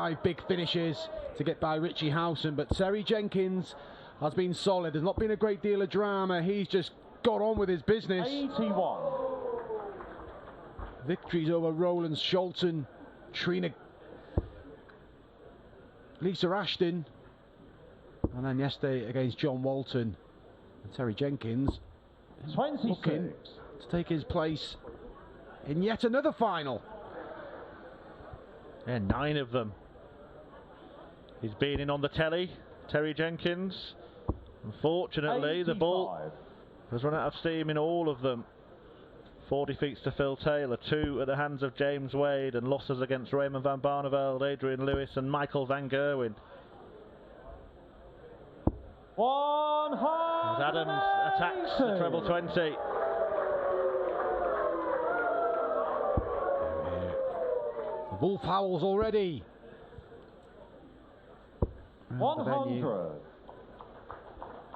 5 big finishes to get by Richie Howson, but Terry Jenkins has been solid. There's not been a great deal of drama. He's just got on with his business. 81. Victories over Roland Scholten, Trina, Lisa Ashton, and then yesterday against John Walton. And Terry Jenkins is 26. looking to take his place in yet another final. Yeah, 9 of them. He's been in on the telly, Terry Jenkins. Unfortunately, 85. the ball has run out of steam in all of them. 4 defeats to Phil Taylor, 2 at the hands of James Wade, and losses against Raymond van Barneveld, Adrian Lewis and Michael van Gerwen. 100. As Adams attacks the treble 20. The Wolf howls already. 100.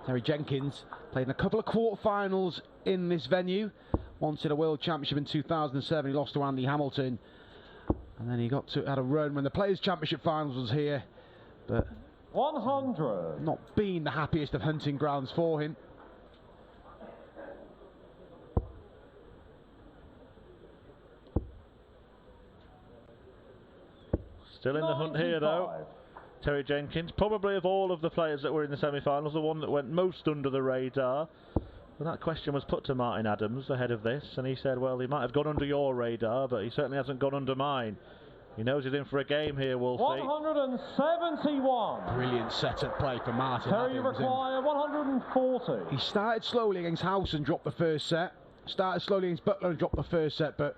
Terry Jenkins played in a couple of quarterfinals in this venue. Once in a World Championship in 2007, he lost to Andy Hamilton, and then he had a run when the Players' Championship Finals was here, but 100. not been the happiest of hunting grounds for him. Still in the hunt here though. Terry Jenkins, probably of all of the players that were in the semi-finals, the one that went most under the radar. Well, that question was put to Martin Adams ahead of this, and he said, well, he might have gone under your radar, but he certainly hasn't gone under mine. He knows he's in for a game here, Wolfie. 171. Brilliant set-up play for Martin Terry Adams. require 140. He started slowly against Howson, dropped the first set. Started slowly against Butler and dropped the first set, but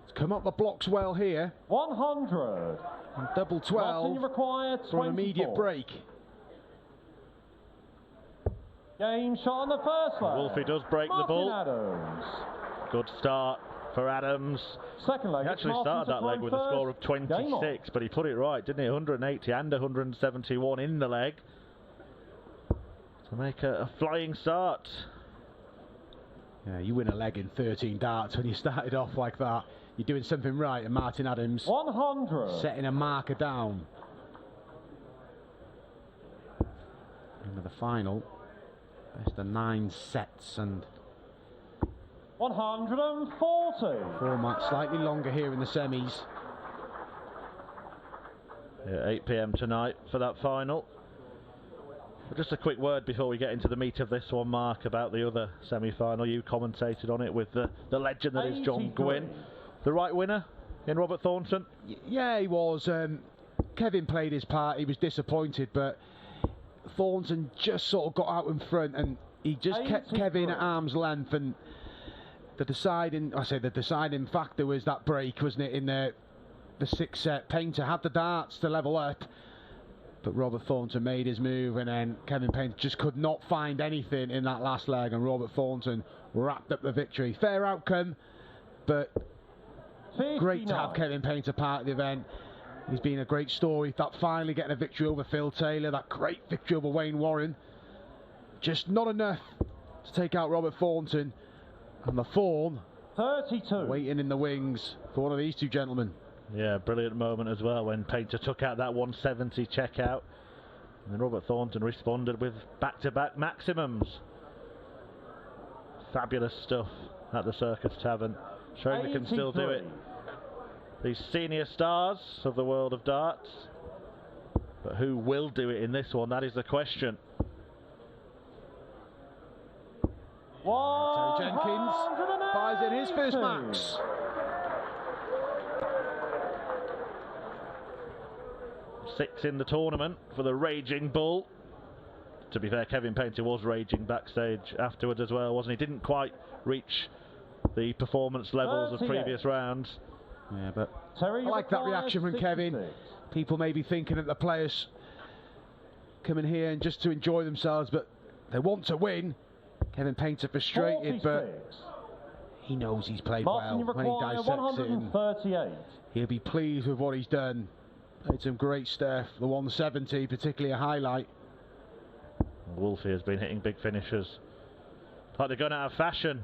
it's come up the blocks well here. 100. And double 12 for an immediate break. Game shot on the first leg. Wolfie does break the ball. Adams. Good start for Adams. Second leg. He actually started that leg with a score of 26, but he put it right, didn't he? 180 and 171 in the leg to make a flying start. Yeah, you win a leg in 13 darts when you started off like that. You're doing something right, and Martin Adams 100. setting a marker down. Into the final. Best of 9 sets and 140. Format slightly longer here in the semis. Yeah, 8 PM tonight for that final. But just a quick word before we get into the meat of this one, Mark, about the other semi-final. You commentated on it with the legend that is John Gwynn. The right winner in Robert Thornton? Yeah, he was. Kevin played his part. He was disappointed, but Thornton just sort of got out in front, and he just kept Kevin at arm's length. And the deciding factor was that break, wasn't it, in the 6th set. Painter had the darts to level up, but Robert Thornton made his move, and then Kevin Painter just could not find anything in that last leg, and Robert Thornton wrapped up the victory. Fair outcome, but 59. Great to have Kevin Painter part of the event. He's been a great story. That finally getting a victory over Phil Taylor, that great victory over Wayne Warren. Just not enough to take out Robert Thornton. And the form 32. waiting in the wings for one of these two gentlemen. Yeah, brilliant moment as well when Painter took out that 170 checkout. And then Robert Thornton responded with back-to-back maximums. Fabulous stuff at the Circus Tavern. Showing we can still do it. These senior stars of the world of darts. But who will do it in this one? That is the question. Terry Jenkins fires in his first max. Six in the tournament for the Raging Bull. To be fair, Kevin Painter was raging backstage afterwards as well, wasn't he? Didn't quite reach the performance levels of previous rounds. Yeah, but I like that reaction from Kevin. People may be thinking that the players coming here and just to enjoy themselves, but they want to win. Kevin Painter frustrated, 46. But he knows he's played well when he dissects it. He'll be pleased with what he's done. Played some great stuff. The 170, particularly a highlight. Wolfie has been hitting big finishers. Like they're going out of fashion.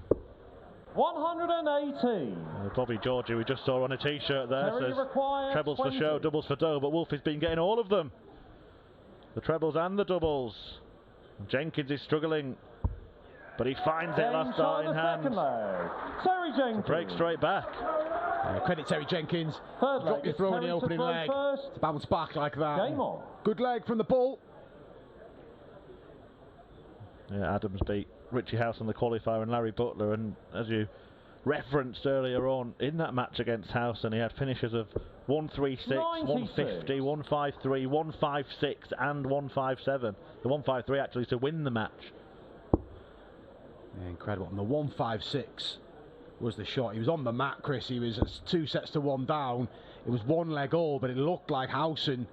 118. Bobby Georgie, we just saw on a t-shirt there, Terry says requires trebles 20. for show, doubles for dough, but Wolf has been getting all of them. The trebles and the doubles. Jenkins is struggling, but he finds it last start in hand. Terry Jenkins. Break straight back. Credit Terry Jenkins. Drop your throw in the opening leg. To bounce back like that. Game on. Good leg from the bull. Yeah, Adams beat Richie House on the qualifier and Larry Butler, and as you referenced earlier on, in that match against House, and he had finishes of 136, 150, 153, 156 and 157. The 153 actually to win the match. Yeah, incredible. And the 156 was the shot. He was on the mat, Chris. He was 2 sets to 1 down. It was 1 leg all, but it looked like Housen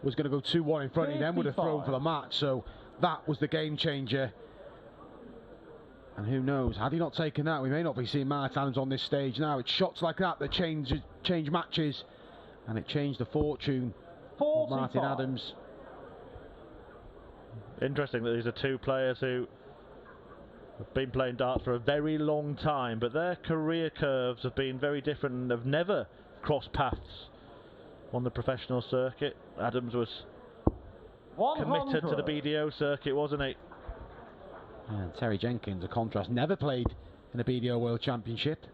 was going to go 2-1 in front. He then would have thrown for the match. So that was the game changer. And who knows, had he not taken that, we may not be seeing Martin Adams on this stage now. It's shots like that that change matches, and it changed the fortune of Martin Adams. Interesting that these are two players who have been playing darts for a very long time, but their career curves have been very different and have never crossed paths on the professional circuit. Adams was committed to the BDO circuit, wasn't he? And Terry Jenkins, a contrast, never played in a BDO World Championship.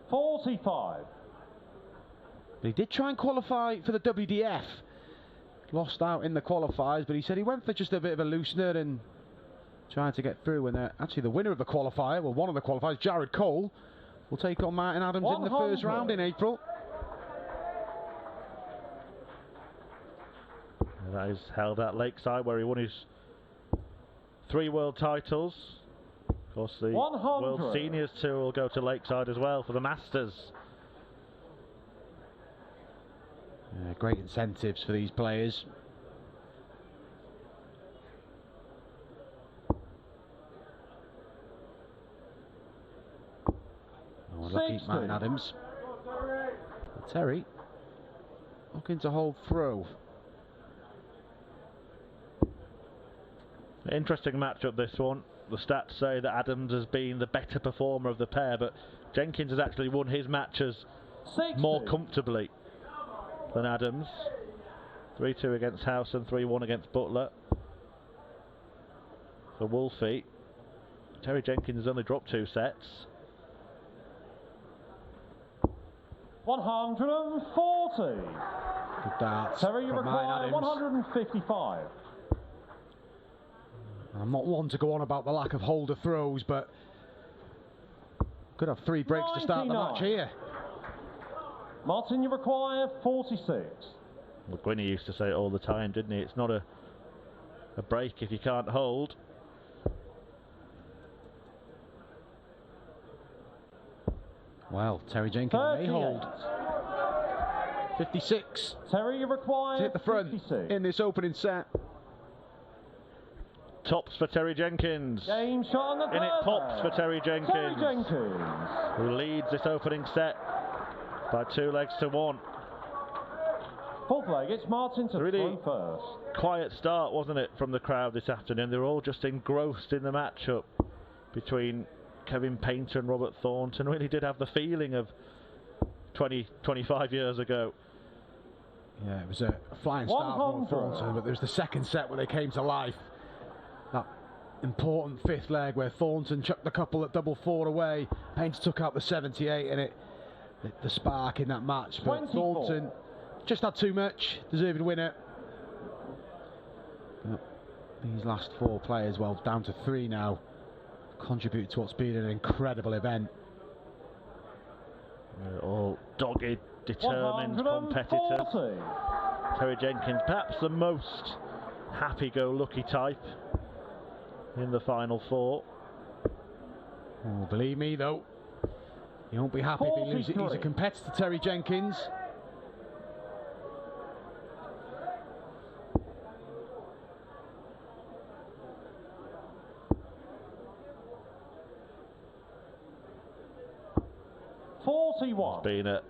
45. But he did try and qualify for the WDF. Lost out in the qualifiers, but he said he went for just a bit of a loosener and trying to get through. And actually the winner of the qualifier, well, one of the qualifiers, Jared Cole, will take on Martin Adams 100. in the first round in April. That is held at Lakeside, where he won his 3 world titles. Of course, the 100. World Seniors Tour will go to Lakeside as well for the Masters. Great incentives for these players. Oh, lucky Martin Adams. Terry looking to hold throw. Interesting matchup, this one. The stats say that Adams has been the better performer of the pair, but Jenkins has actually won his matches 60. more comfortably than Adams. 3-2 against House and 3-1 against Butler. For Wolfie, Terry Jenkins has only dropped 2 sets. 140. Good darts. Terry, you require 155. I'm not one to go on about the lack of holder throws, but could have 3 breaks 99. to start the match here. Martin, you require 46. Well, Gwynny used to say it all the time, didn't he? It's not a break if you can't hold. Well, Terry Jenkins 38. may hold. 56. Terry, you require to hit the front 56. in this opening set. Tops for Terry Jenkins. Game shot on the In it pops for Terry Jenkins. Terry Jenkins, who leads this opening set by 2 legs to 1. 4th leg, it's Martin to really throw first. Quiet start, wasn't it, from the crowd this afternoon? They're all just engrossed in the matchup between Kevin Painter and Robert Thornton. Really did have the feeling of 25 years ago. Yeah, it was a flying start from Thornton, but there was the second set where they came to life. That important 5th leg where Thornton chucked the couple at double 4 away. Painter took out the 78, and it lit the spark in that match. But 24. Thornton just had too much, deserving winner. But these last 4 players, well, down to 3 now, contribute to what's been an incredible event. They're all dogged, determined competitors. Terry Jenkins, perhaps the most happy-go-lucky type in the final 4. Oh, believe me, though, he won't be happy if he loses. He's a competitor, Terry Jenkins. He's been a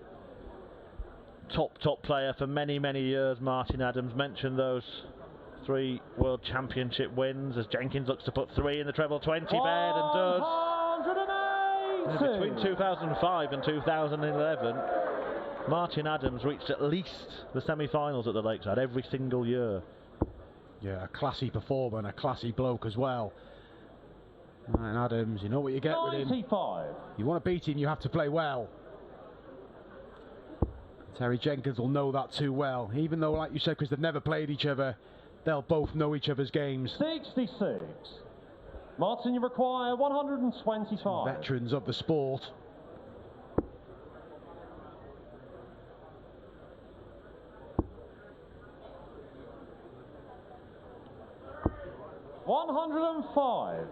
top player for many years. Martin Adams mentioned those 3 World Championship wins as Jenkins looks to put 3 in the treble 20 bed and does. 180. Between 2005 and 2011, Martin Adams reached at least the semi-finals at the Lakeside every single year. Yeah, a classy performer and a classy bloke as well. Martin Adams, you know what you get with him. 95. You want to beat him, you have to play well. Terry Jenkins will know that too well. Even though, like you said, because they've never played each other, they'll both know each other's games. 66. Martin, you require 125. Veterans of the sport. $105.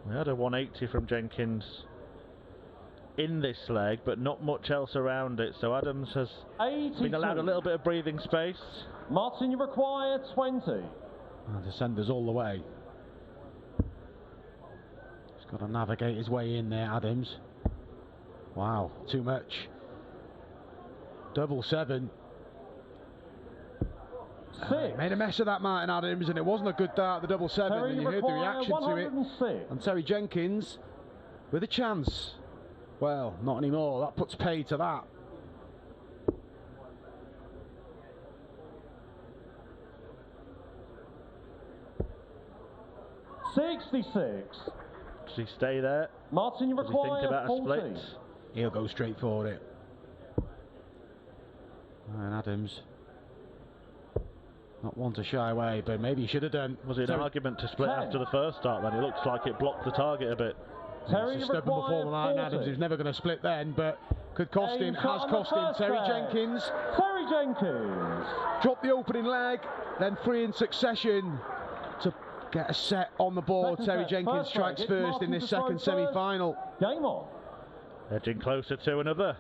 We had a 180 from Jenkins in this leg, but not much else around it, so Adams has 82. been allowed a little bit of breathing space. Martin, you require 20. Descenders all the way. He's got to navigate his way in there, Adams. Wow, too much. Double 7. Made a mess of that, Martin Adams, and it wasn't a good dart, the double 7, Terry, and you heard the reaction to it. 106. And Terry Jenkins with a chance. Well, not anymore. That puts pay to that. $66. Does he stay there? Martin, you Does he require think about 40. a split? He'll go straight for it. And Adams, not one to shy away, but maybe he should have done. Was it an argument to split 10. after the first start then? It looks like it blocked the target a bit. Terry, It's you a stubborn require performer, Martin 40. Adams. He was never going to split then, but could cost him, Aim has shot on the cost him. first Terry leg. Jenkins Terry Jenkins. dropped the opening leg, then 3 in succession to get a set on the board. Second Terry set, Jenkins first strikes leg. first Martin in this to strike second first. semi-final. Game on. Edging closer to another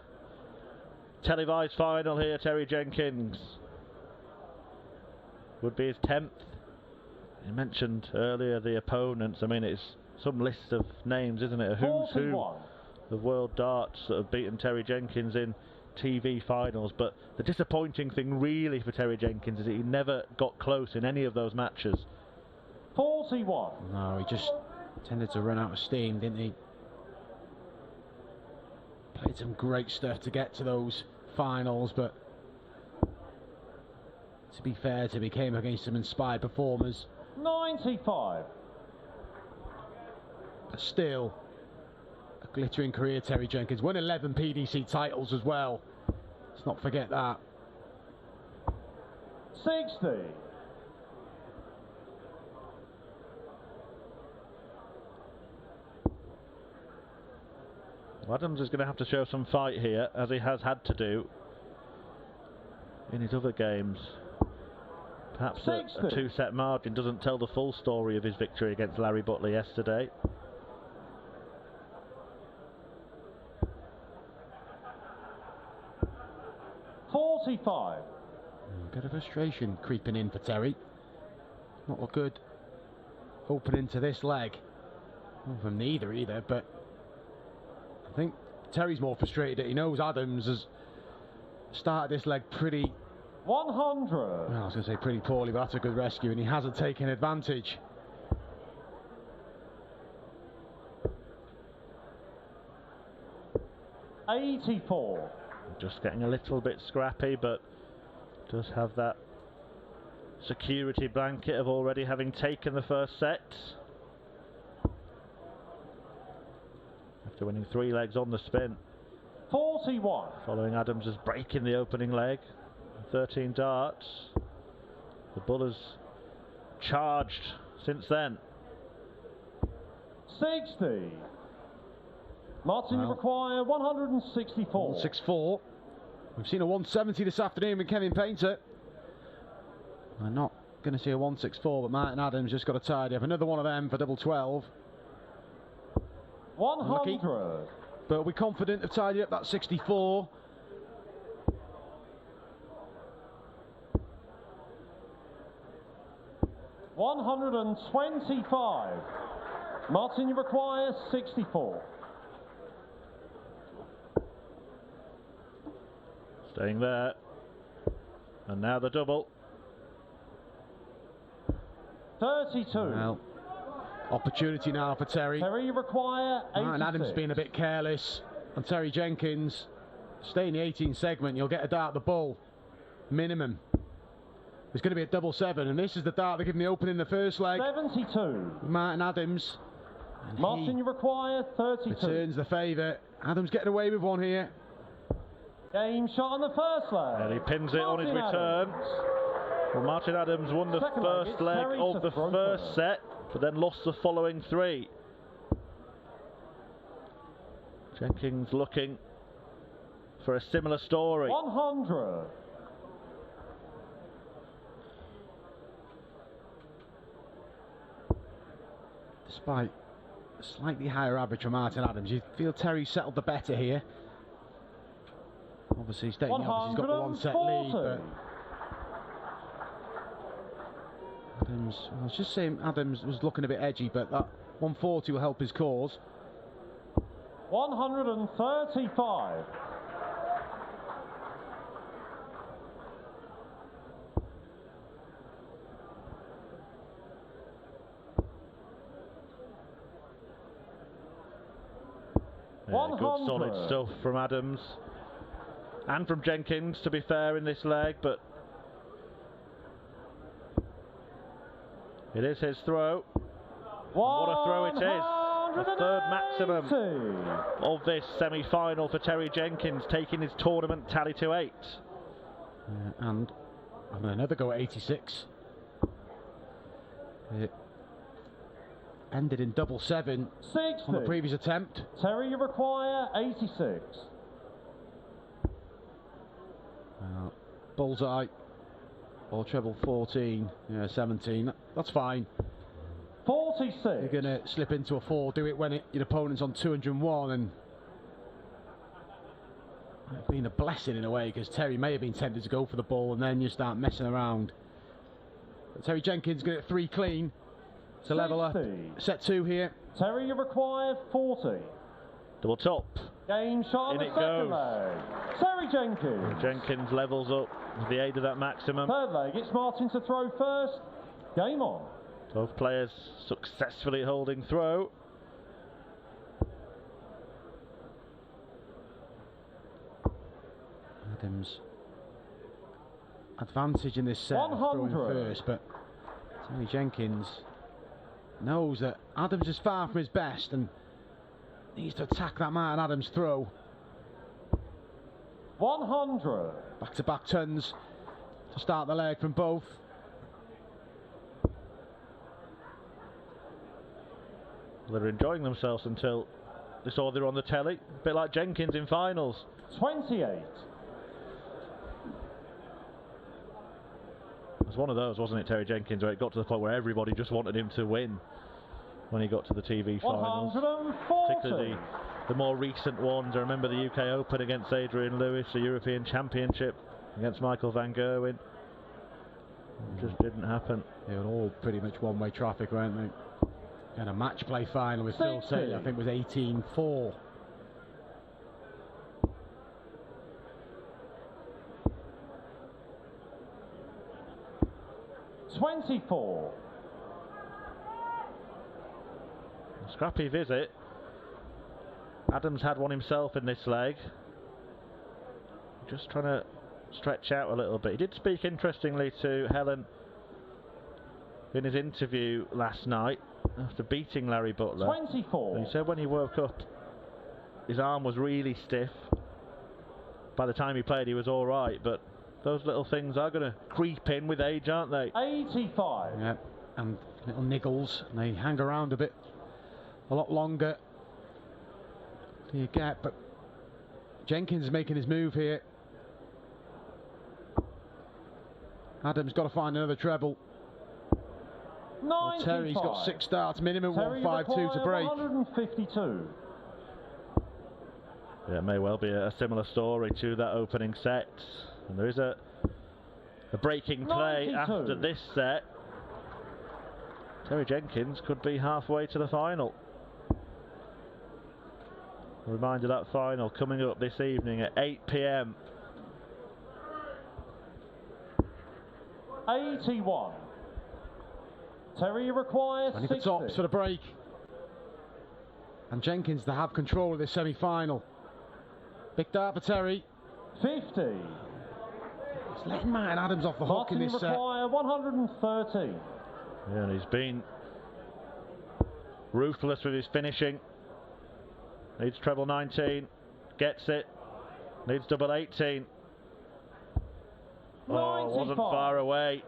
televised final here, Terry Jenkins. Would be his 10th. You mentioned earlier the opponents. I mean, it's some list of names, isn't it? A who's who 41. of world darts that have beaten Terry Jenkins in TV finals. But the disappointing thing really for Terry Jenkins is that he never got close in any of those matches. 41. No, he just tended to run out of steam, didn't he? Played some great stuff to get to those finals, but to be fair to him, he came against some inspired performers. 95. But still, a glittering career, Terry Jenkins. Won 11 PDC titles as well. Let's not forget that. 60. Adams is going to have to show some fight here, as he has had to do in his other games. Perhaps a 2-set margin doesn't tell the full story of his victory against Larry Butler yesterday. $45. A bit of frustration creeping in for Terry. Not look good opening to this leg. Not from neither either, but I think Terry's more frustrated that he knows Adams has started this leg pretty... 100. Well, I was going to say pretty poorly, but that's a good rescue, and he hasn't taken advantage. $84. Just getting a little bit scrappy, but does have that security blanket of already having taken the first set. After winning 3 legs on the spin. 41. Following Adams' break in the opening leg. 13 darts. The Bullers charged since then. 60. Martin, you require 164. 164. We've seen a 170 this afternoon with Kevin Painter. I'm not going to see a 164, but Martin Adams just got a tidy up. Another one of them for double 12. 100. But we're confident of tidying up that 64. $125. Martin, you require 64. Staying there. And now the double. 32. Well, opportunity now for Terry. Terry, you require 86. And Adams being a bit careless. And Terry Jenkins, stay in the 18 segment, you'll get a dart the ball. Minimum. There's going to be a double 7, and this is the dart they give him the open in the first leg. 72. Martin Adams. And Martin, you require 32. Returns the favour. Adams getting away with one here. Game shot on the first leg. And he pins it on his return. Well, Martin Adams won the first leg of the first set, but then lost the following 3. Jenkins looking for a similar story. 100. Despite a slightly higher average for Martin Adams, you feel Terry settled the better here. Obviously, he's got the 1 set lead, but Adams, I was just saying Adams was looking a bit edgy, but that 140 will help his cause. 135. Yeah, good solid stuff from Adams and from Jenkins, to be fair, in this leg, but it is his throw. What a throw it is. The third maximum of this semi-final for Terry Jenkins, taking his tournament tally to 8. And another go at 86. It ended in double 7 on the previous attempt. Terry, you require 86. Bullseye or treble 14, 17. That's fine. 46. You're going to slip into a 4, do it when your opponent's on 201, and it's been a blessing in a way, because Terry may have been tempted to go for the ball and then you start messing around. But Terry Jenkins going to get 3 clean to level up. Set 2 here. Terry, you require 40. Double top. Game shot on the second leg. Terry Jenkins. Jenkins levels up with the aid of that maximum. Third leg, it's Martin to throw first. Game on. Both players successfully holding throw. Adams advantage in this set of throwing first, but Terry Jenkins knows that Adams is far from his best and needs to attack that Martin Adams throw. 100. Back-to-back tons to start the leg from both. They're enjoying themselves until they saw they're on the telly. A bit like Jenkins in finals. 28. It was one of those, wasn't it, Terry Jenkins, where it got to the point where everybody just wanted him to win when he got to the TV finals. 140. Particularly the more recent ones. I remember the UK Open against Adrian Lewis, the European Championship against Michael van Gerwen. It just didn't happen. They were all pretty much one-way traffic, weren't they? And a match play final with Phil Taylor, I think, was 18-4. $24. Scrappy visit. Adams had one himself in this leg. Just trying to stretch out a little bit. He did speak interestingly to Helen in his interview last night after beating Larry Butler. 24. And he said when he woke up, his arm was really stiff. By the time he played, he was all right, but those little things are going to creep in with age, aren't they? 85. Yeah, and little niggles, and they hang around a lot longer. Do you get? But Jenkins is making his move here. Adams got to find another treble. Well, Terry's got 6 starts, minimum. Terry 152 to break. 152. Yeah, it may well be a similar story to that opening set. And there is a breaking play 92. after this set. Terry Jenkins could be halfway to the final. A reminder, that final coming up this evening at 8 PM 81. Terry requires 20 60. for tops for the break. And Jenkins to have control of this semi-final. Big dart for Terry. 50. He's letting Martin Adams off the hook in this set. Require 130. Yeah, and he's been ruthless with his finishing. Needs treble 19. Gets it. Needs double 18. Oh, wasn't far away.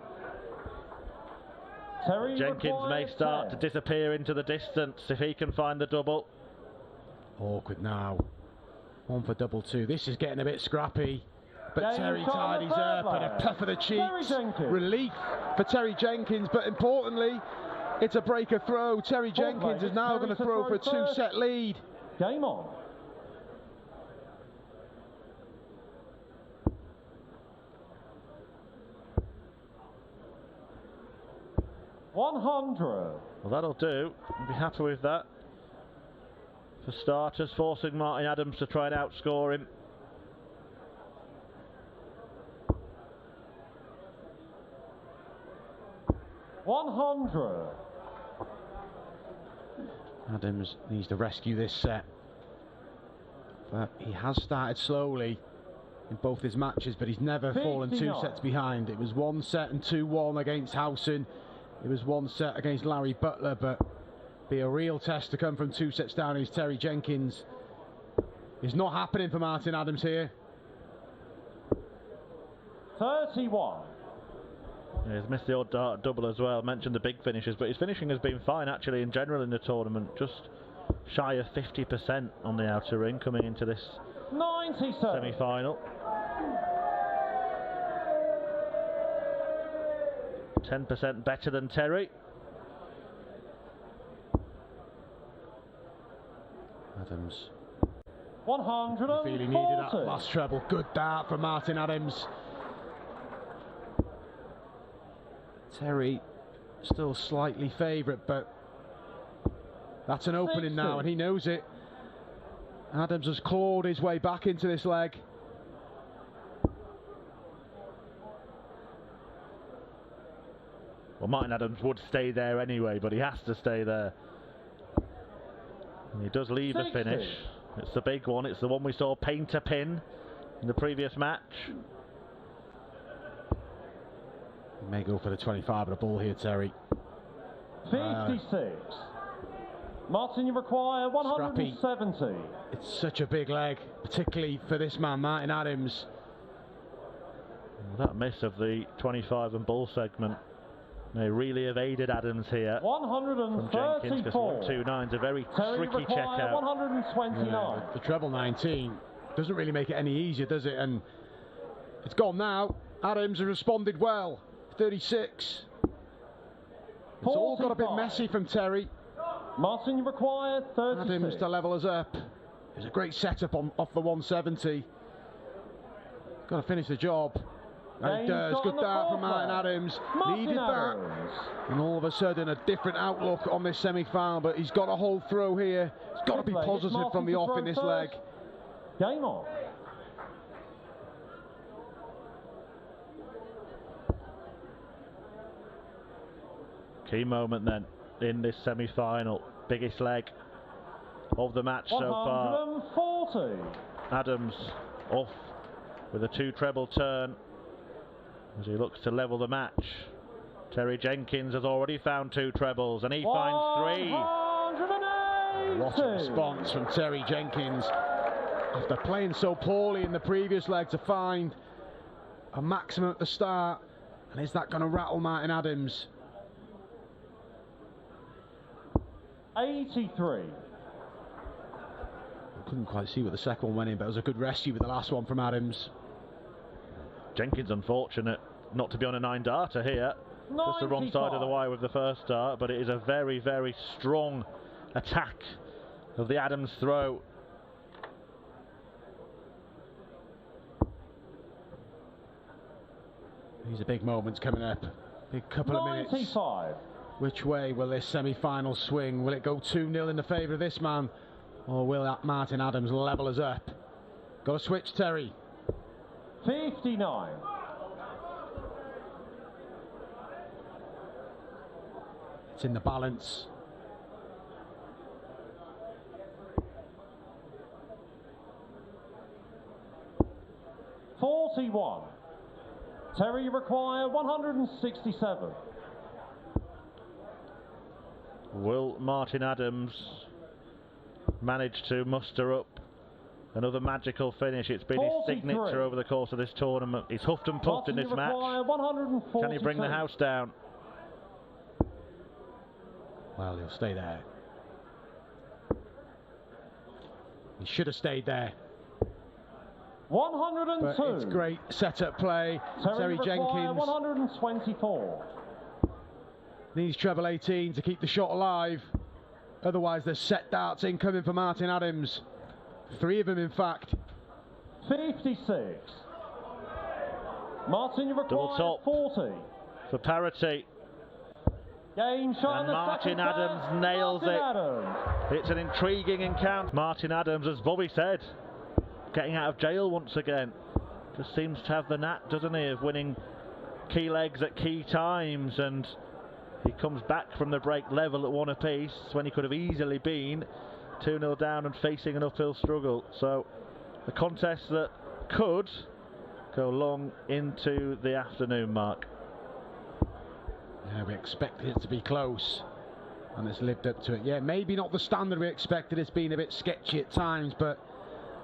Terry Jenkins may start 10. to disappear into the distance if he can find the double. Awkward now. 1 for double 2. This is getting a bit scrappy. But Terry tidies up and a puff of the cheeks. Relief for Terry Jenkins, but importantly, it's a breaker throw. Terry Jenkins is now going to throw for a 2-set lead. Game on. $100. Well, that'll do. I'll be happy with that. For starters, forcing Martin Adams to try and outscore him. $100. Adams needs to rescue this set. But he has started slowly in both his matches, but he's never fallen 2 sets behind. It was 1 set and 2-1 against Howson. It was 1 set against Larry Butler, but be a real test to come from 2 sets down is Terry Jenkins. It's not happening for Martin Adams here. 31. Yeah, he's missed the odd dart double as well. Mentioned the big finishes, but his finishing has been fine actually in general in the tournament. Just shy of 50% on the outer ring coming into this semi-final. 10% better than Terry. Adams. 140. Really needed that last treble. Good dart from Martin Adams. Terry still slightly favourite, but that's an opening 60. now, and he knows it. Adams has clawed his way back into this leg. Well, Martin Adams would stay there anyway, but he has to stay there. And he does leave 60. a finish. It's the big one. It's the one we saw pin to pin in the previous match. He may go for the 25 at the ball here, Terry. 56. Martin, you require 170. Scrappy. It's such a big leg, particularly for this man, Martin Adams. That miss of the 25 and bull segment. They really evaded Adams here. 134. From Jenkins, because 129's a very tricky check out. 129. Yeah, the treble 19 doesn't really make it any easier, does it? And it's gone now. Adams has responded well. 36. It's all got a bit messy from Terry. Martin, you require 36. Adams to level us up. It was a great setup off the 170. Got to finish the job. And he does. Good dart from Martin Adams. Needed that. And all of a sudden, a different outlook on this semi-final. But he's got a whole throw here. It's got to be positive from the off in this leg. Game on. Key moment then in this semi-final. Biggest leg of the match so far. 140. Adams off with a 2 treble turn as he looks to level the match. Terry Jenkins has already found 2 trebles and he finds 3. 180. What a response from Terry Jenkins after playing so poorly in the previous leg to find a maximum at the start. And is that going to rattle Martin Adams? 83. Couldn't quite see what the second one went in, but it was a good rescue with the last one from Adams. Jenkins unfortunate not to be on a 9 darter here. 95. Just the wrong side of the wire with the first dart, but it is a very, very strong attack of the Adams throw. These are big moments coming up. Big couple of minutes. 95. Which way will this semi-final swing? Will it go 2-0 in the favour of this man? Or will Martin Adams level us up? Got to switch, Terry. 59. It's in the balance. $41. Terry, you require 167. Will Martin Adams manage to muster up another magical finish? It's been his signature over the course of this tournament. He's huffed and puffed in this match. Can he bring the house down? Well, he'll stay there. He should have stayed there. 102. But it's great setup play. Terry Jenkins 124. Needs treble 18 to keep the shot alive. Otherwise, there's set darts incoming for Martin Adams. 3 of them, in fact. 56. Martin, you require Double top 40. For parity. Game shot And Martin Adams nails it. It's an intriguing encounter. Martin Adams, as Bobby said, getting out of jail once again. Just seems to have the knack, doesn't he, of winning key legs at key times, and he comes back from the break level at 1 apiece when he could have easily been 2-0 down and facing an uphill struggle. So a contest that could go long into the afternoon, Mark. Yeah, we expected it to be close, and it's lived up to it. Yeah, maybe not the standard we expected. It's been a bit sketchy at times, but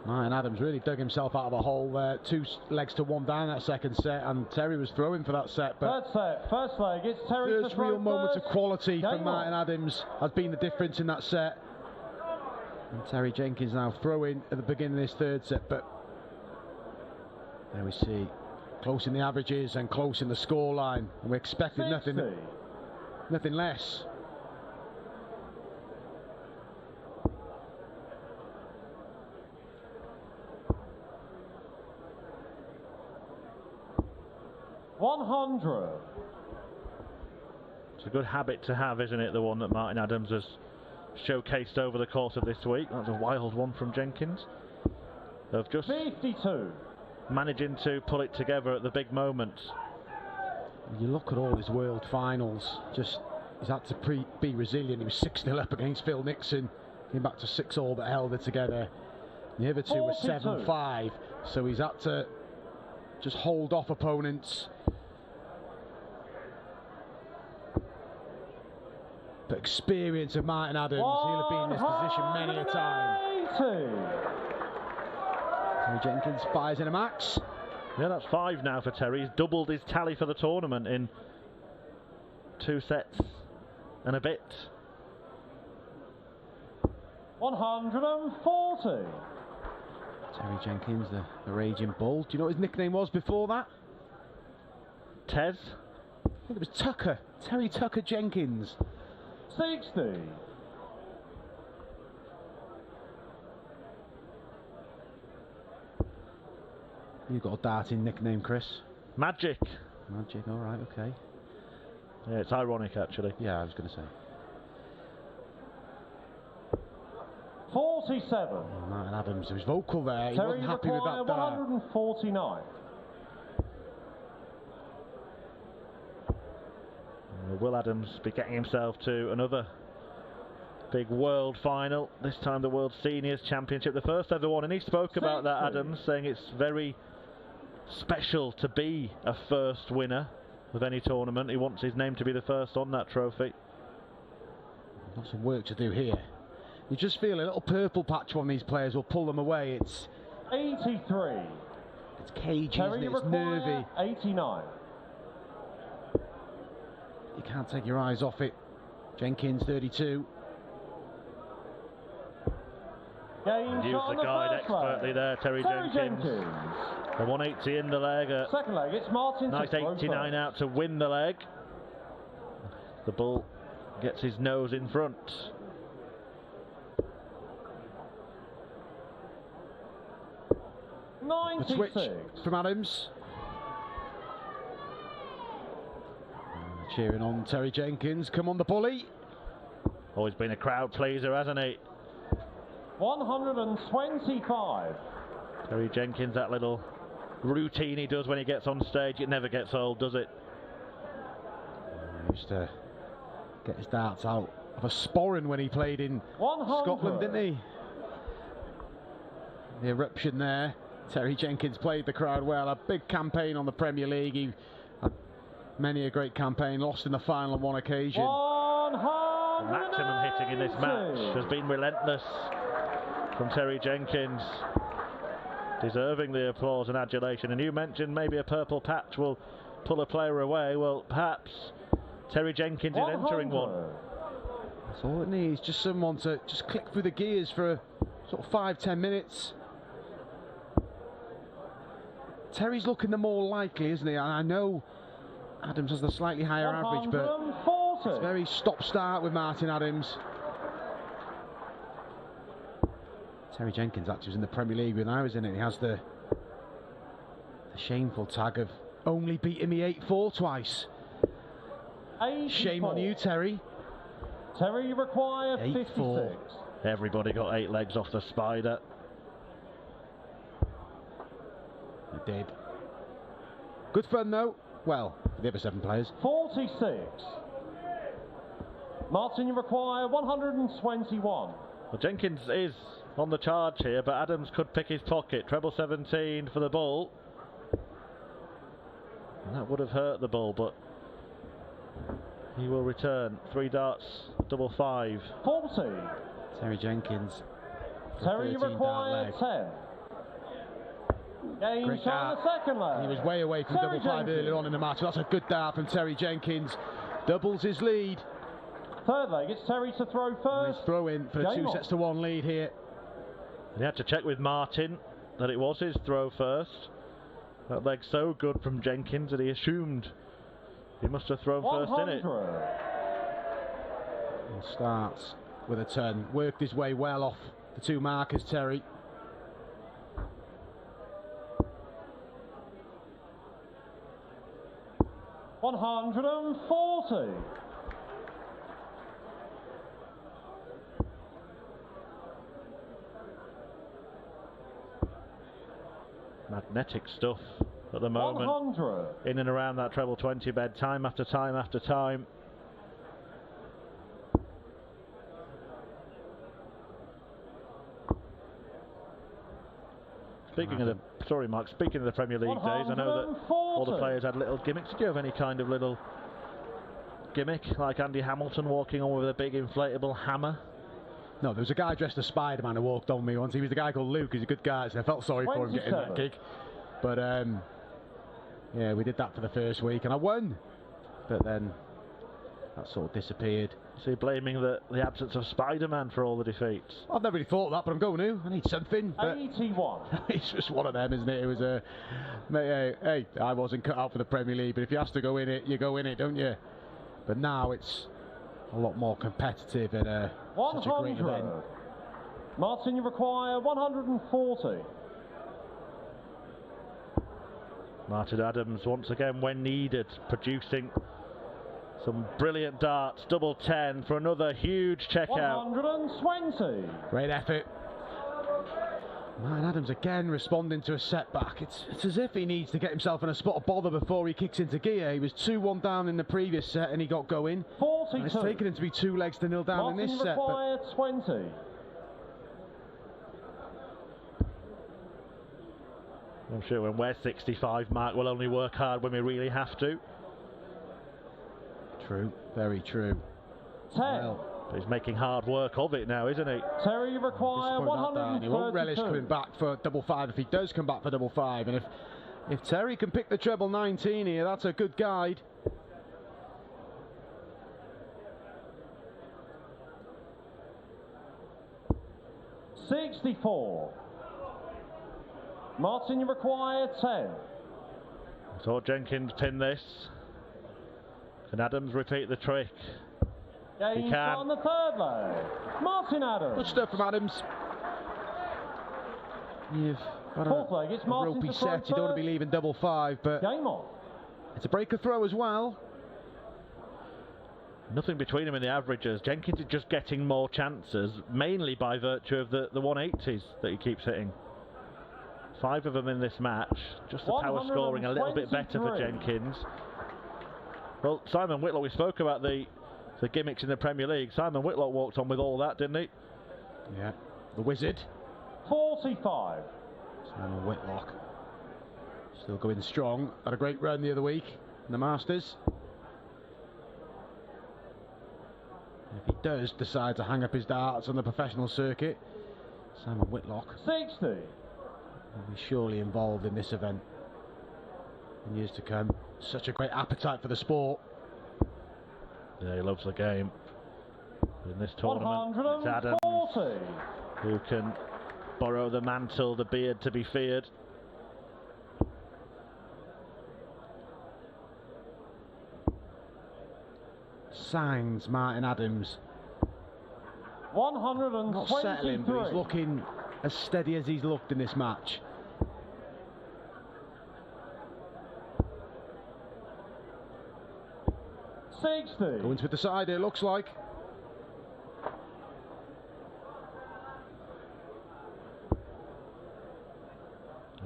Martin Adams really dug himself out of a hole there. 2 legs to 1 down that second set, and Terry was throwing for that set. But third set, first leg, it's Terry. First real moment of quality from Martin Adams has been the difference in that set. And Terry Jenkins now throwing at the beginning of this third set, but there we see close in the averages and close in the scoreline, and we expected nothing less. It's a good habit to have, isn't it? The one that Martin Adams has showcased over the course of this week. That's a wild one from Jenkins. Of just 52. Managing to pull it together at the big moments. You look at all his world finals, he's had to be resilient. He was 6-0 up against Phil Nixon, came back to 6-all but held it together. The other 2 were 7-5, so he's had to just hold off opponents. The experience of Martin Adams, he'll have been in this position many a time. Terry Jenkins fires in a max. Yeah, that's 5 now for Terry. He's doubled his tally for the tournament in 2 sets and a bit. 140. Terry Jenkins, the raging bull. Do you know what his nickname was before that? Tez? I think it was Tucker. Terry Tucker Jenkins. 60. You've got a darting nickname, Chris. Magic. Magic, all right, okay. Yeah, it's ironic, actually. Yeah, I was going to say. 47. Oh, Martin Adams, he was vocal there. He Terry, wasn't happy with that dart. 149. Will Adams be getting himself to another big world final, this time the World Seniors Championship, the first ever one, and he spoke about that, Adams, saying it's very special to be a first winner of any tournament. He wants his name to be the first on that trophy. Got some work to do here. You just feel a little purple patch on these players will pull them away. It's 83. It's cagey, Terry, isn't it? It's nervy. 89. You can't take your eyes off it. Jenkins, 32. Use the guide expertly there, Terry Jenkins. The 180 in the leg. Second leg, it's Martin. Nice 89 out to win the leg. The bull gets his nose in front. The switch from Adams. Cheering on Terry Jenkins. Come on, the bully. Always been a crowd pleaser, hasn't he? 125. Terry Jenkins, that little routine he does when he gets on stage, it never gets old, does it? Used to get his darts out of a sporran when he played in 100. Scotland, didn't he? The eruption there. Terry Jenkins played the crowd well. A big campaign on the Premier League. He had many a great campaign. Lost in the final on one occasion. 100. The maximum hitting in this match has been relentless from Terry Jenkins. Deserving the applause and adulation. And you mentioned maybe a purple patch will pull a player away. Well, perhaps Terry Jenkins is entering one. That's all it needs. Just someone to just click through the gears for sort of 5-10 minutes. Terry's looking the more likely, isn't he? And I know Adams has the slightly higher average, but it's very stop-start with Martin Adams. Terry Jenkins actually was in the Premier League when I was in it. He has the shameful tag of only beating me 8-4 twice. 84. Shame on you, Terry. Terry, you require 56. Everybody got 8 legs off the spider. He did. Good fun though. Well, for the other 7 players. 46. Martin, you require 121. Well, Jenkins is on the charge here, but Adams could pick his pocket. Treble 17 for the ball. And that would have hurt the ball, but he will return. 3 darts, double 5. 40. Terry Jenkins. Terry, you require 10. Game Great shot dart. the second leg. He was way away from Terry double 5 Jenkins. earlier on in the match. That's a good dart from Terry Jenkins. Doubles his lead. Third leg, it's Terry to throw first. He's throw in for the Game 2-1 lead here. He had to check with Martin that it was his throw first. That leg's so good from Jenkins that he assumed he must have thrown first in it. 100. And starts with a turn. Worked his way well off the 2 markers, Terry. $140. Magnetic stuff at the moment. 100. In and around that treble 20 bed, time after time after time. Speaking of the Premier League days, I know that all the players had little gimmicks. Did you have any kind of little gimmick, like Andy Hamilton walking on with a big inflatable hammer? No, there was a guy dressed as Spider-Man who walked on me once. He was the guy called Luke. He's a good guy, so I felt sorry for him getting that gig. But yeah, we did that for the first week, and I won. But then that sort of disappeared. So you're blaming the absence of Spider-Man for all the defeats? I've never really thought of that, but I'm going to. I need something. 81. It's just one of them, isn't it? It was a... hey, I wasn't cut out for the Premier League, but if you have to go in it, you go in it, don't you? But now it's a lot more competitive and such a great event. Martin, you require 140. Martin Adams once again, when needed, producing some brilliant darts. Double 10 for another huge checkout. 120. Great effort. Martin Adams again responding to a setback. It's as if he needs to get himself in a spot of bother before he kicks into gear. He was 2-1 down in the previous set and he got going. 42. And it's taken him to be 2 legs to nil down Martin in this set. Require 20. I'm sure when we're 65, Mark will only work hard when we really have to. True, very true. 10. Well, but he's making hard work of it now, isn't he? Terry, you require 132. He won't relish coming back for double 5 if he does come back for double 5. And if Terry can pick the treble 19 here, that's a good guide. $64. Martin, you require 10. Saw Jenkins pin this. Can Adams repeat the trick? Game He can. on the third leg. Martin Adams. Good stuff from Adams. You've got Fourth leg, it's a Martin ropey to throw set. You don't want to be first. leaving double 5, but Game on. it's a breaker throw as well. Nothing between him and the averages. Jenkins is just getting more chances, mainly by virtue of the 180s that he keeps hitting. 5 of them in this match. Just the power scoring a little bit better for Jenkins. Well, Simon Whitlock, we spoke about the The gimmicks in the Premier League. Simon Whitlock walked on with all that, didn't he? Yeah, the wizard. 45. Simon Whitlock. Still going strong. Had a great run the other week in the Masters. If he does decide to hang up his darts on the professional circuit, Simon Whitlock 60. will be surely involved in this event in years to come. Such a great appetite for the sport. Yeah, he loves the game. In this tournament, it's Adams who can borrow the mantle, the beard to be feared. Signs Martin Adams. 123. Not settling, but he's looking as steady as he's looked in this match. Going to the side, it looks like.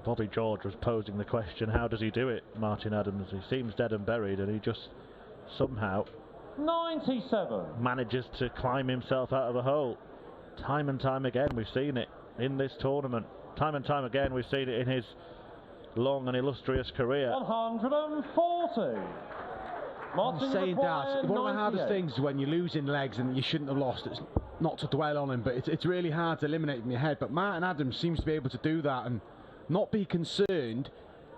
Bobby George was posing the question, how does he do it, Martin Adams? He seems dead and buried, and he just somehow 97 manages to climb himself out of a hole. Time and time again we've seen it in this tournament. Time and time again we've seen it in his long and illustrious career. 140. I'm saying that one of the hardest things when you're losing legs and you shouldn't have lost, it's not to dwell on him, but it's really hard to eliminate in your head. But Martin Adams seems to be able to do that and not be concerned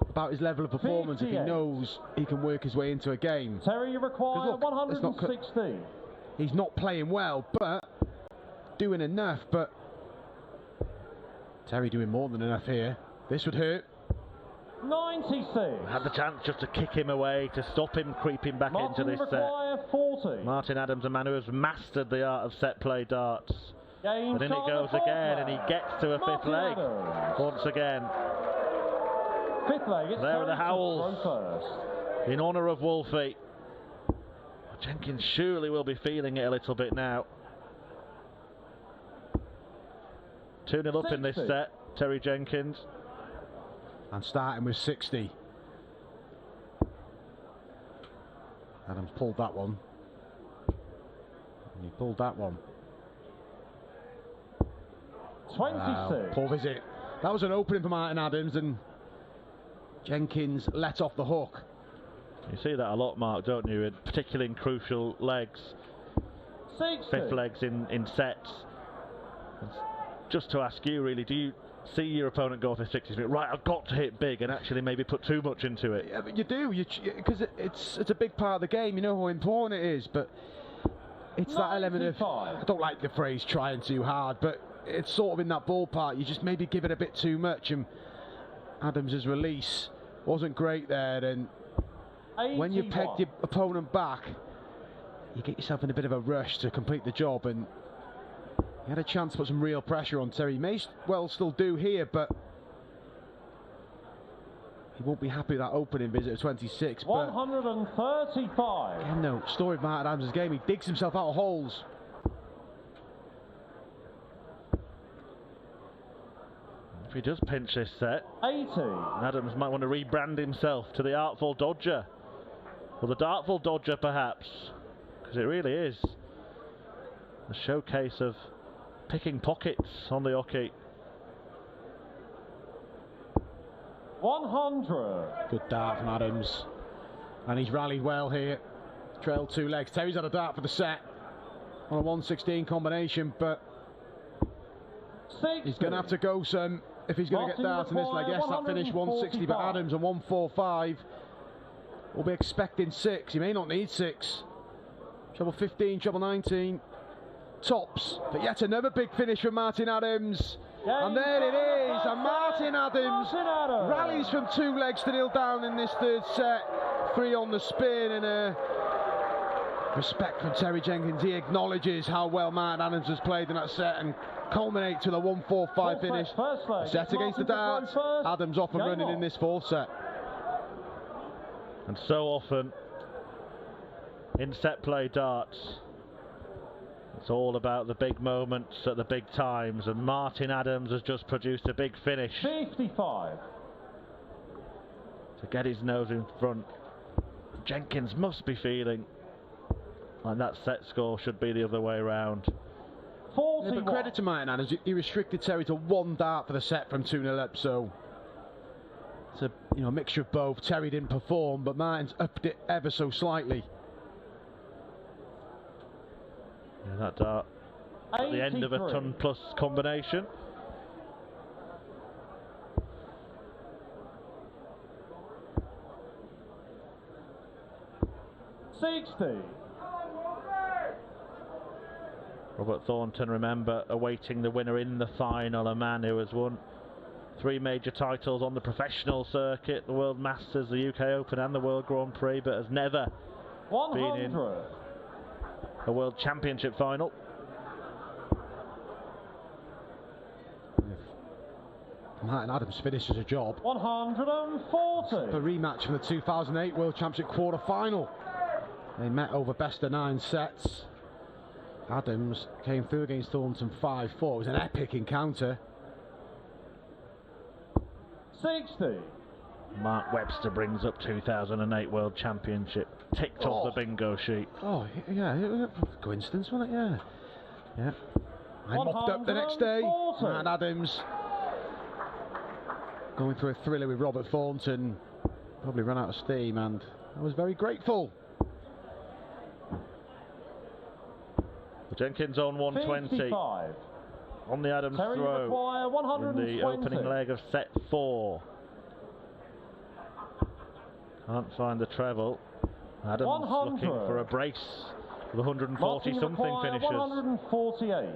about his level of performance 58. if he knows he can work his way into a game. Terry, you require 160. He's not playing well, but doing enough. But Terry doing more than enough here. This would hurt. 96. Had the chance just to kick him away, to stop him creeping back into this set. 40. Martin Adams, a man who has mastered the art of set play darts. Game and in it goes again, and he gets to a fifth leg. Once again. Fifth leg, there are the howls in honour of Wolfie. Jenkins surely will be feeling it a little bit now. 2-0 up in this set, Terry Jenkins. And starting with 60. Adams pulled that one. And he pulled that one. 26. Poor visit. That was an opening for Martin Adams, and Jenkins let off the hook. You see that a lot, Mark, don't you? Particularly in crucial legs. 60. Fifth legs in sets. Just to ask you, really, do you see your opponent go for 60s? Right, I've got to hit big and actually maybe put too much into it. Yeah, but you do, because it's a big part of the game. You know how important it is, but it's 95. That element of, I don't like the phrase trying too hard, but it's sort of in that ballpark. You just maybe give it a bit too much, and Adams's release wasn't great there. And 81. When you peg your opponent back, you get yourself in a bit of a rush to complete the job, and he had a chance to put some real pressure on Terry. He may well still do here, but he won't be happy with that opening visit of 26. 135. But again, no, story of Martin Adams' game. He digs himself out of holes. If he does pinch this set, 80. Adams might want to rebrand himself to the Artful Dodger. Or the Dartful Dodger, perhaps. Because it really is a showcase of picking pockets on the hockey. 100. Good dart from Adams. And he's rallied well here. Trailed 2 legs. Terry's had a dart for the set on a 116 combination, but 60. He's going to have to go some if he's going to get darts in this leg. Yes, that finished 160, but Adams on 145. We'll be expecting 6. He may not need 6. Treble 15, treble 19. Tops, but yet another big finish from Martin Adams. And there it is, and Martin Adams rallies from 2 legs to 0 down in this third set. 3 on the spin, and respect from Terry Jenkins. He acknowledges how well Martin Adams has played in that set and culminates with a 145 finish. Set against the darts. Adams off and running in this 4th set. And so often in set play darts, it's all about the big moments at the big times, and Martin Adams has just produced a big finish. 55. To get his nose in front. Jenkins must be feeling And that set score should be the other way around. 41. Yeah, but credit to Martin Adams, he restricted Terry to 1 dart for the set from 2-0 up, so it's a mixture of both. Terry didn't perform, but Martin's upped it ever so slightly. Yeah, that dart at the end of a ton-plus combination. Robert Thornton, remember, awaiting the winner in the final, a man who has won 3 major titles on the professional circuit, the World Masters, the UK Open and the World Grand Prix, but has never 100. been in a World Championship final. If Martin Adams finishes a job, 140. a rematch from the 2008 World Championship quarter-final. They met over best-of-9 sets. Adams came through against Thornton 5-4. It was an epic encounter. 60. Mark Webster brings up 2008 World Championship, ticked off the bingo sheet. Oh, yeah, coincidence, wasn't it? Yeah. I mopped up the next day. Martin Adams going through a thriller with Robert Thornton. Probably ran out of steam, and I was very grateful. Jenkins on 120. 55. On the Adams Terry throw require in the opening leg of set 4. Can't find the treble. Adams 100. looking for a brace of 140 something finishes. 148.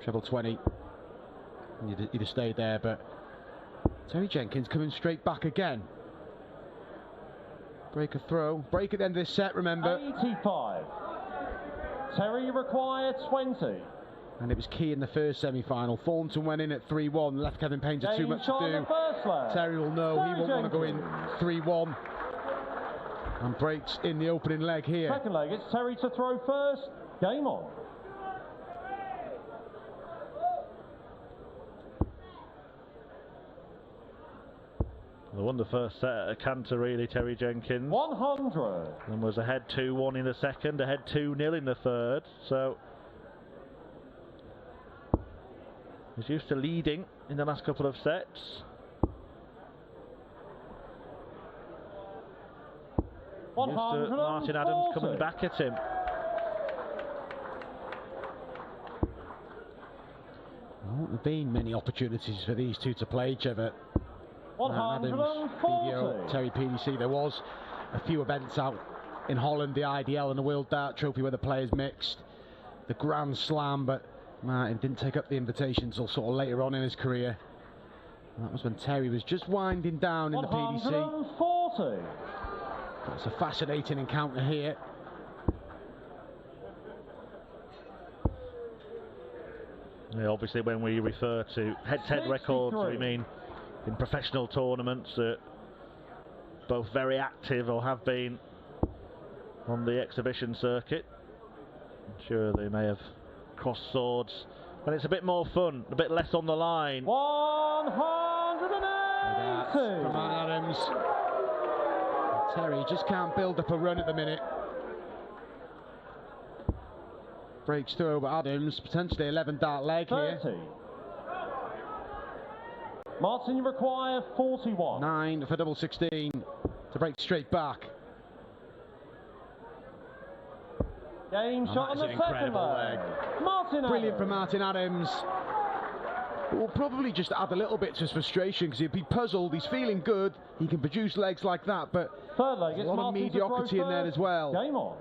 Treble 20. He'd have stayed there, but Terry Jenkins coming straight back again. Break a throw. Break at the end of this set, remember. 85. Terry required 20. And it was key in the first semi-final. Thornton went in at 3-1, left Kevin Painter too much to do. Terry will know he won't want to go in 3-1. And breaks in the opening leg here. Second leg, it's Terry to throw first. Game on. They won the first set at a canter, really, Terry Jenkins. 100. And was ahead 2-1 in the second, ahead 2-0 in the third. So he's used to leading in the last couple of sets. 140. Used to Martin Adams coming back at him. There won't have been many opportunities for these two to play each other. Adams, BDO, Terry PDC. There was a few events out in Holland, the IDL and the World Dart Trophy where the players mixed, the Grand Slam, but Martin didn't take up the invitation until sort of later on in his career. And that was when Terry was just winding down in the PDC. 140. That's a fascinating encounter here. Yeah, obviously when we refer to head-to-head records, we mean in professional tournaments that both very active or have been on the exhibition circuit. I'm sure they may have crossed swords, but it's a bit more fun, a bit less on the line. 180 from Adams. Terry just can't build up a run at the minute. Breaks through over Adams, potentially 11 dart leg 30. here. Martin, you require 41. 9 for double 16 to break straight back. Game shot on the second leg. Martin Brilliant Adams. from Martin Adams. It will probably just add a little bit to his frustration because he'd be puzzled. He's feeling good. He can produce legs like that, but third leg, a lot of mediocrity in there as well. Game on.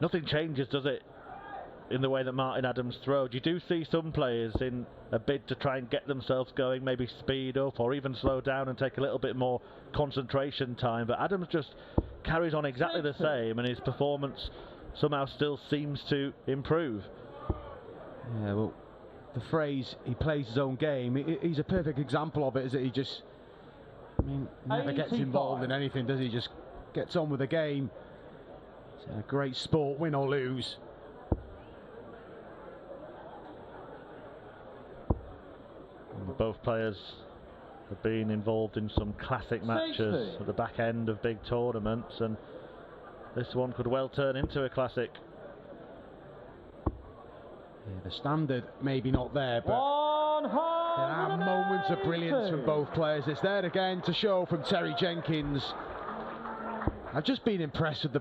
Nothing changes, does it, in the way that Martin Adams throws? You do see some players in a bid to try and get themselves going, maybe speed up or even slow down and take a little bit more concentration time, but Adams just carries on exactly the same, and his performance somehow still seems to improve. Yeah, well, the phrase "he plays his own game," he's a perfect example of it, is that he just, never gets involved in anything, does he? Just gets on with the game. It's a great sport, win or lose. Both players have been involved in some classic matches at the back end of big tournaments, and This one could well turn into a classic. Yeah, the standard maybe not there, but there are moments of brilliance from both players. It's there again to show from Terry Jenkins. I've just been impressed with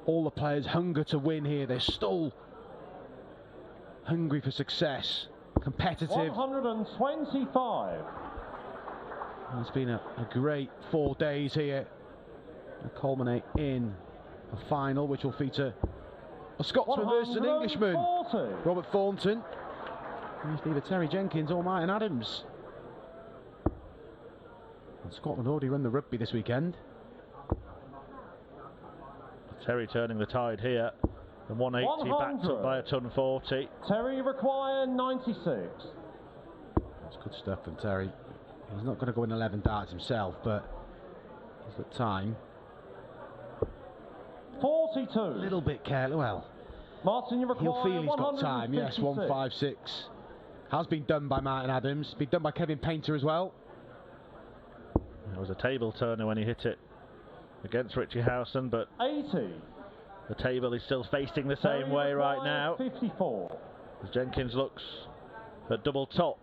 all the players' hunger to win here. They're still hungry for success, competitive. 125. It's been a great 4 days here to culminate in a final which will feature a Scotsman versus an Englishman. Robert Thornton. He's either Terry Jenkins or Martin Adams. And Scotland already run the rugby this weekend. Terry turning the tide here. And 180 backed up by a ton 40. Terry require 96. That's good stuff from Terry. He's not going to go in 11 darts himself, but he's got time. 42. A little bit careless. Well, Martin, you require he'll feel he's got time. Yes, 156. Has been done by Martin Adams. Been done by Kevin Painter as well. It was a table turner when he hit it against Richie Howson, but 80. The table is still facing the same way right now. 54. As Jenkins looks at double top.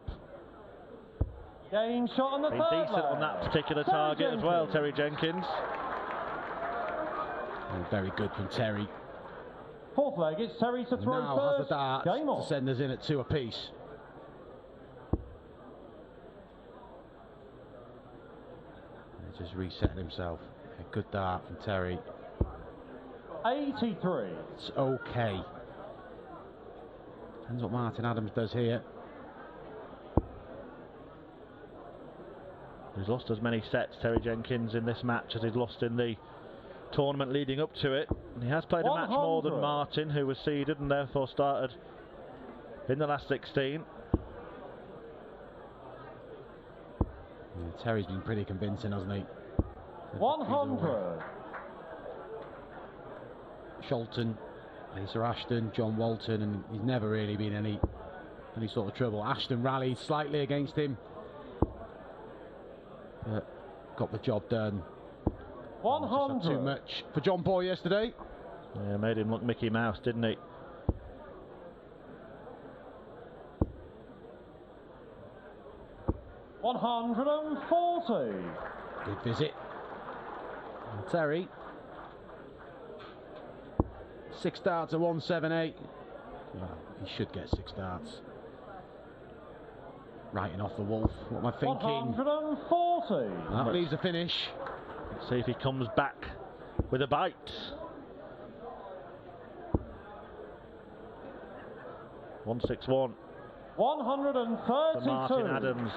Game shot on the Been decent on that particular target as well, Terry Jenkins. Oh, very good from Terry. Fourth leg, it's Terry to throw now first. Has the darts Game on. to send us in at 2 apiece. He's just resetting himself. A good dart from Terry. 83. It's okay. Depends what Martin Adams does here. He's lost as many sets, Terry Jenkins, in this match as he's lost in the tournament leading up to it. And he has played a match more than Martin, who was seeded and therefore started in the last 16. Yeah, Terry's been pretty convincing, hasn't he? 100. Sholton, Lisa Ashton, John Walton, and he's never really been any sort of trouble. Ashton rallied slightly against him, but got the job done. 100. Too much for John Boy yesterday. Yeah, made him look Mickey Mouse, didn't he? $140. Good visit. And Terry. 6 darts at 178. Well, he should get 6 darts. Writing off the Wolf. What am I thinking? 140. That leaves a finish. Let's see if he comes back with a bite. $161. 132. Martin Adams.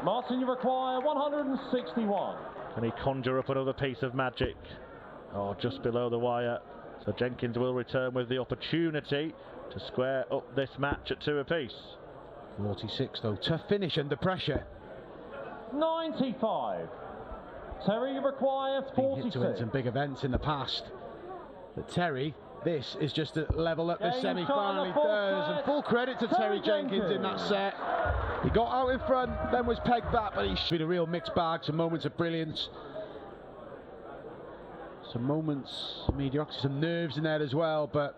Martin, you require 161. Can he conjure up another piece of magic? Oh, just below the wire. So Jenkins will return with the opportunity to square up this match at 2 apiece. 46 though. Tough finish under pressure. 95. Terry, you require 46. Been hit to win some big events in the past. But Terry, this is just to level up this semi-final. He does, and full credit to Terry Jenkins in that set. He got out in front, then was pegged back, but he's been a real mixed bag. Some moments of brilliance, some moments of mediocrity, some nerves in there as well. But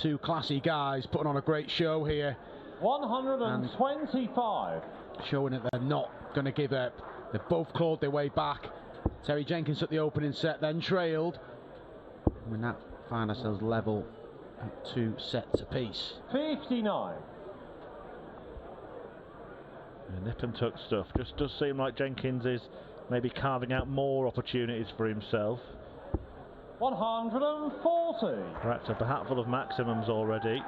2 classy guys putting on a great show here. 125. Showing that they're not going to give up. They've both clawed their way back. Terry Jenkins took the opening set, then trailed. And that find ourselves level at 2 sets apiece. 59. Yeah, nip and tuck stuff. Just does seem like Jenkins is maybe carving out more opportunities for himself. 140. Perhaps a hatful of maximums already.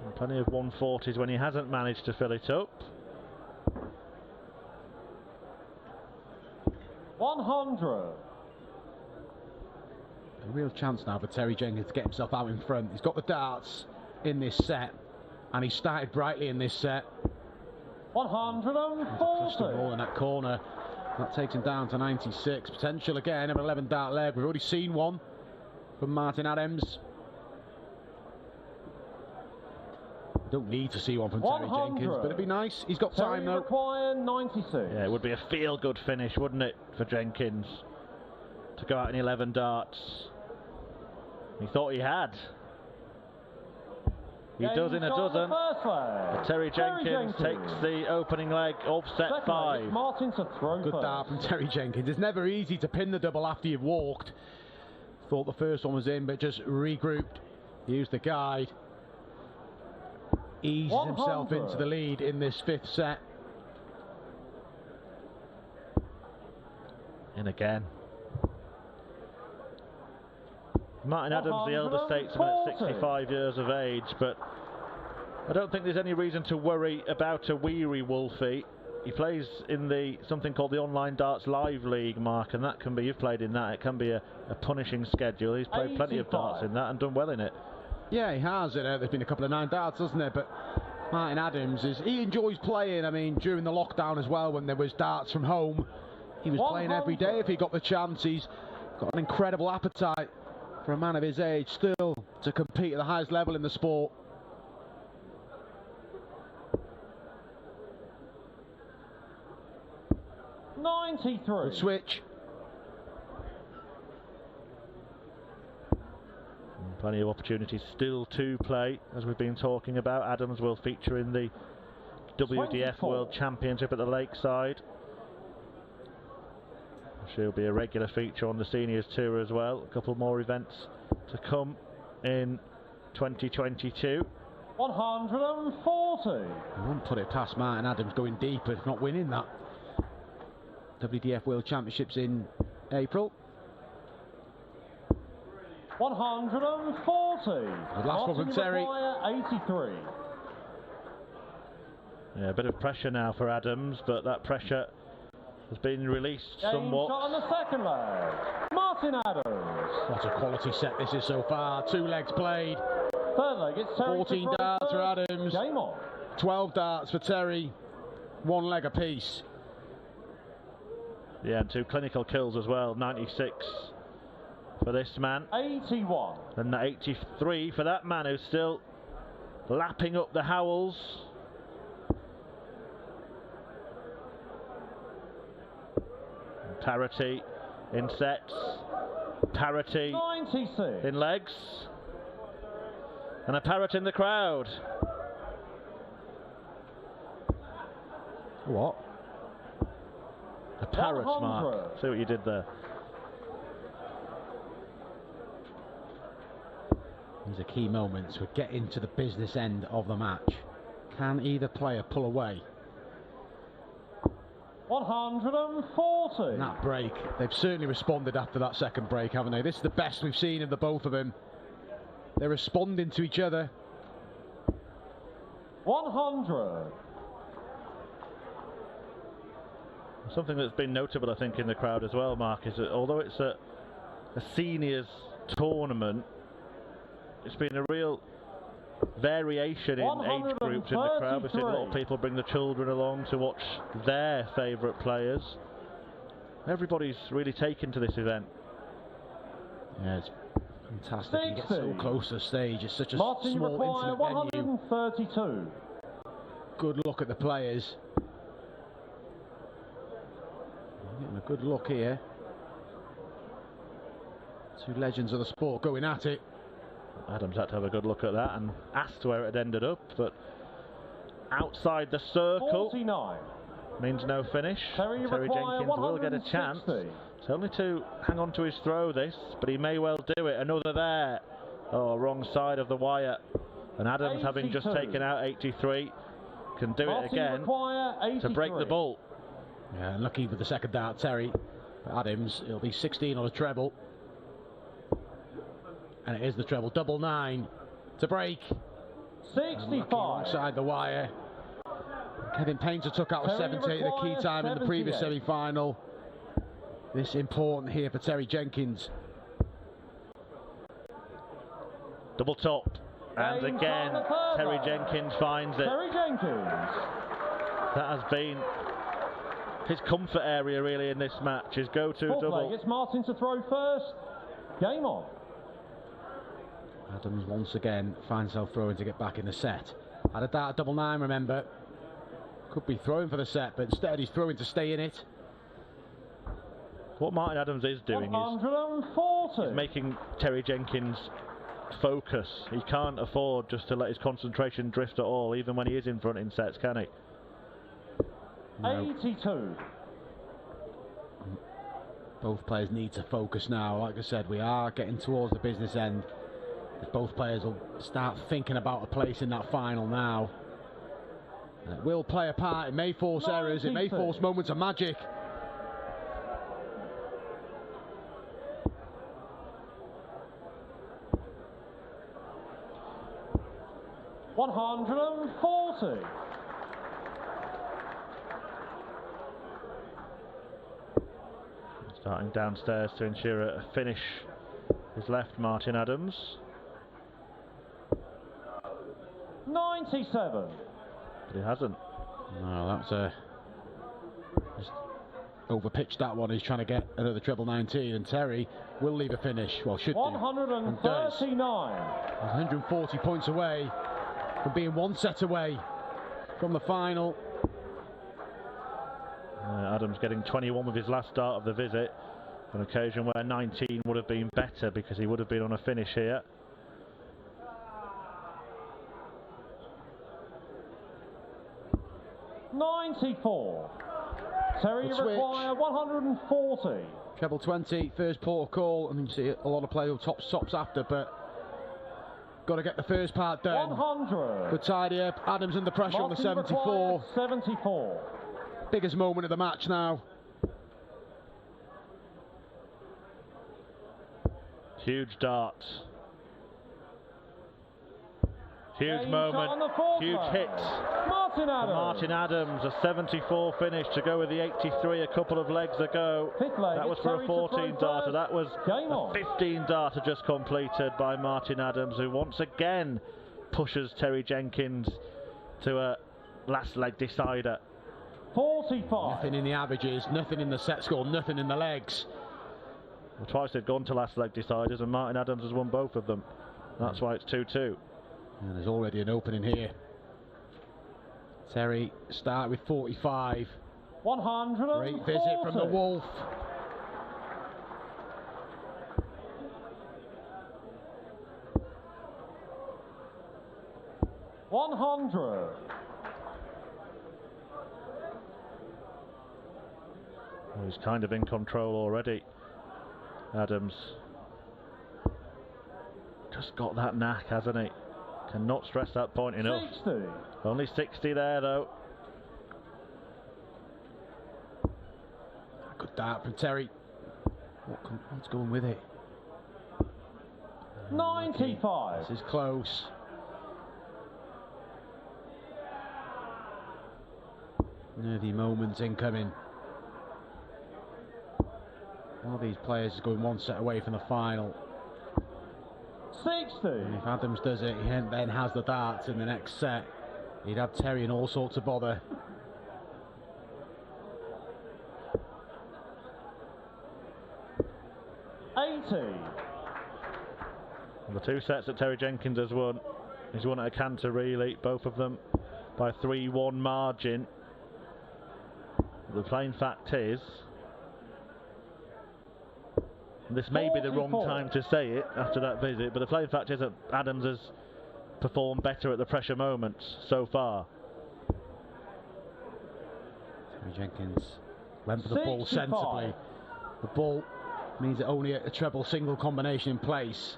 And plenty of 140s when he hasn't managed to fill it up. 100. A real chance now for Terry Jenkins to get himself out in front. He's got the darts in this set, and he started brightly in this set. 140. Ball in that corner. That takes him down to 96. Potential again of an 11 dart leg. We've already seen one from Martin Adams. Don't need to see one from Terry Jenkins, but it'd be nice. He's got time though. Require 96. Yeah, it would be a feel-good finish, wouldn't it, for Jenkins to go out in 11 darts. He thought he had. He does in a dozen. But Terry Jenkins takes the opening leg of set 5. Martin to throw Good dart from Terry Jenkins. It's never easy to pin the double after you've walked. Thought the first one was in, but just regrouped. Used the guide. Eases himself into the lead in this 5th set. In again. Martin Adams, the elder statesman at 65 years of age, but I don't think there's any reason to worry about a weary Wolfie. He plays in the something called the Online Darts Live League, Mark, and that can be, you've played in that, it can be a punishing schedule. He's played plenty of darts in that and done well in it. Yeah, he has. There's been a couple of 9 darts, hasn't there? But Martin Adams, he enjoys playing. I mean, during the lockdown as well, when there was darts from home, he was playing every day if he got the chance. He's got an incredible appetite for a man of his age still to compete at the highest level in the sport. Good switch. Plenty of opportunities still to play, as we've been talking about. Adams will feature in the WDF World Championship at the Lakeside. She'll be a regular feature on the Seniors Tour as well. A couple more events to come in 2022. 140. I won't put it past Martin Adams going deeper, if not winning that. WDF World Championships in April. 140. The last one from Terry. 83. Yeah, a bit of pressure now for Adams, but that pressure has been released somewhat. Shot on the second leg. Martin Adams. What a quality set this is so far. 2 legs played. Third leg, it's Terry. 14 darts for Adams. Game on. 12 darts for Terry. 1 leg apiece. Yeah, and 2 clinical kills as well. 96 for this man. 81. And 83 for that man who's still lapping up the howls. Parity in sets. Parity 96. in legs. And a parrot in the crowd. What? A parrot, Mark. See what you did there. These are key moments. We're getting to the business end of the match. Can either player pull away? 140. And that break, they've certainly responded after that second break, haven't they? This is the best we've seen of the both of them. They're responding to each other. 100. Something that's been notable, I think, in the crowd as well, Mark, is that although it's a seniors tournament, it's been a real variation in age groups in the crowd. We've seen a lot of people bring the children along to watch their favourite players. Everybody's really taken to this event. Yeah, it's fantastic. You get so close to the stage. It's such a Martin, small, intimate 132. venue. Good look at the players. Getting a good look here. 2 legends of the sport going at it. Adams had to have a good look at that and asked where it had ended up, but outside the circle 49. means no finish. Terry Jenkins will get a chance. It's only to hang on to his throw this, but he may well do it. Another there. Oh, wrong side of the wire. And Adams, 82. Having just taken out 83, can do it again to break the bolt. Yeah, lucky with the second dart, Terry. Adams, it'll be 16 on a treble. And it is the treble, 99 to break. 65. Alongside the wire. Kevin Painter took out a 78 at the key time in the previous semi-final. This important here for Terry Jenkins. Double top. And again, Terry Jenkins finds it. Terry Jenkins. That has been his comfort area really in this match, his go-to double. It's Martin to throw first. Game on. Adams once again finds himself throwing to get back in the set. Had a dart at 99, remember. Could be throwing for the set, but instead he's throwing to stay in it. What Martin Adams is doing is he's making Terry Jenkins focus. He can't afford just to let his concentration drift at all, even when he is in front in sets, can he? No. 82. Both players need to focus now. Like I said, we are getting towards the business end. Both players will start thinking about a place in that final now. It will play a part. It may force errors. It may force moments of magic. $140. Starting downstairs to ensure a finish is left, Martin Adams. 97. But he hasn't. No, that's just overpitched that one. He's trying to get another treble 19, and Terry will leave a finish. Well, should 139. 140 points away from being one set away from the final. Adams getting 21 with his last start of the visit, an occasion where 19 would have been better because he would have been on a finish here. $94. Terry require 140. Treble 20, first port of call, and you see a lot of players who tops after, but got to get the first part done. 100. Good tidy up. Adams under pressure on the 74. 74. Biggest moment of the match now. Huge dart. Huge moment. Huge hit. Martin Adams, a 74 finish to go with the 83 a couple of legs ago. That was for a 14 darter. That was a 15 darter just completed by Martin Adams, who once again pushes Terry Jenkins to a last leg decider. 45. Nothing in the averages, nothing in the set score, nothing in the legs. Well, twice they've gone to last leg deciders, and Martin Adams has won both of them. That's why it's 2-2. And there's already an opening here. Terry start with 45. 100. Great visit from the Wolf. $100. Well, he's kind of in control already. Adams just got that knack, hasn't he? Cannot stress that point enough. 60. Only 60 there, though. Good dart from Terry. What's going with it? 95. This is close. Nervy moments incoming. All these players are going one set away from the final. 60. And if Adams does it, he then has the darts in the next set. He'd have Terry in all sorts of bother. The two sets that Terry Jenkins has won, he's won at a canter really, both of them by 3-1 margin. The plain fact is, this may be the wrong time to say it after that visit, but the plain fact is that Adams has performed better at the pressure moments so far. Terry Jenkins went for the ball sensibly. The ball means that only a treble single combination in place.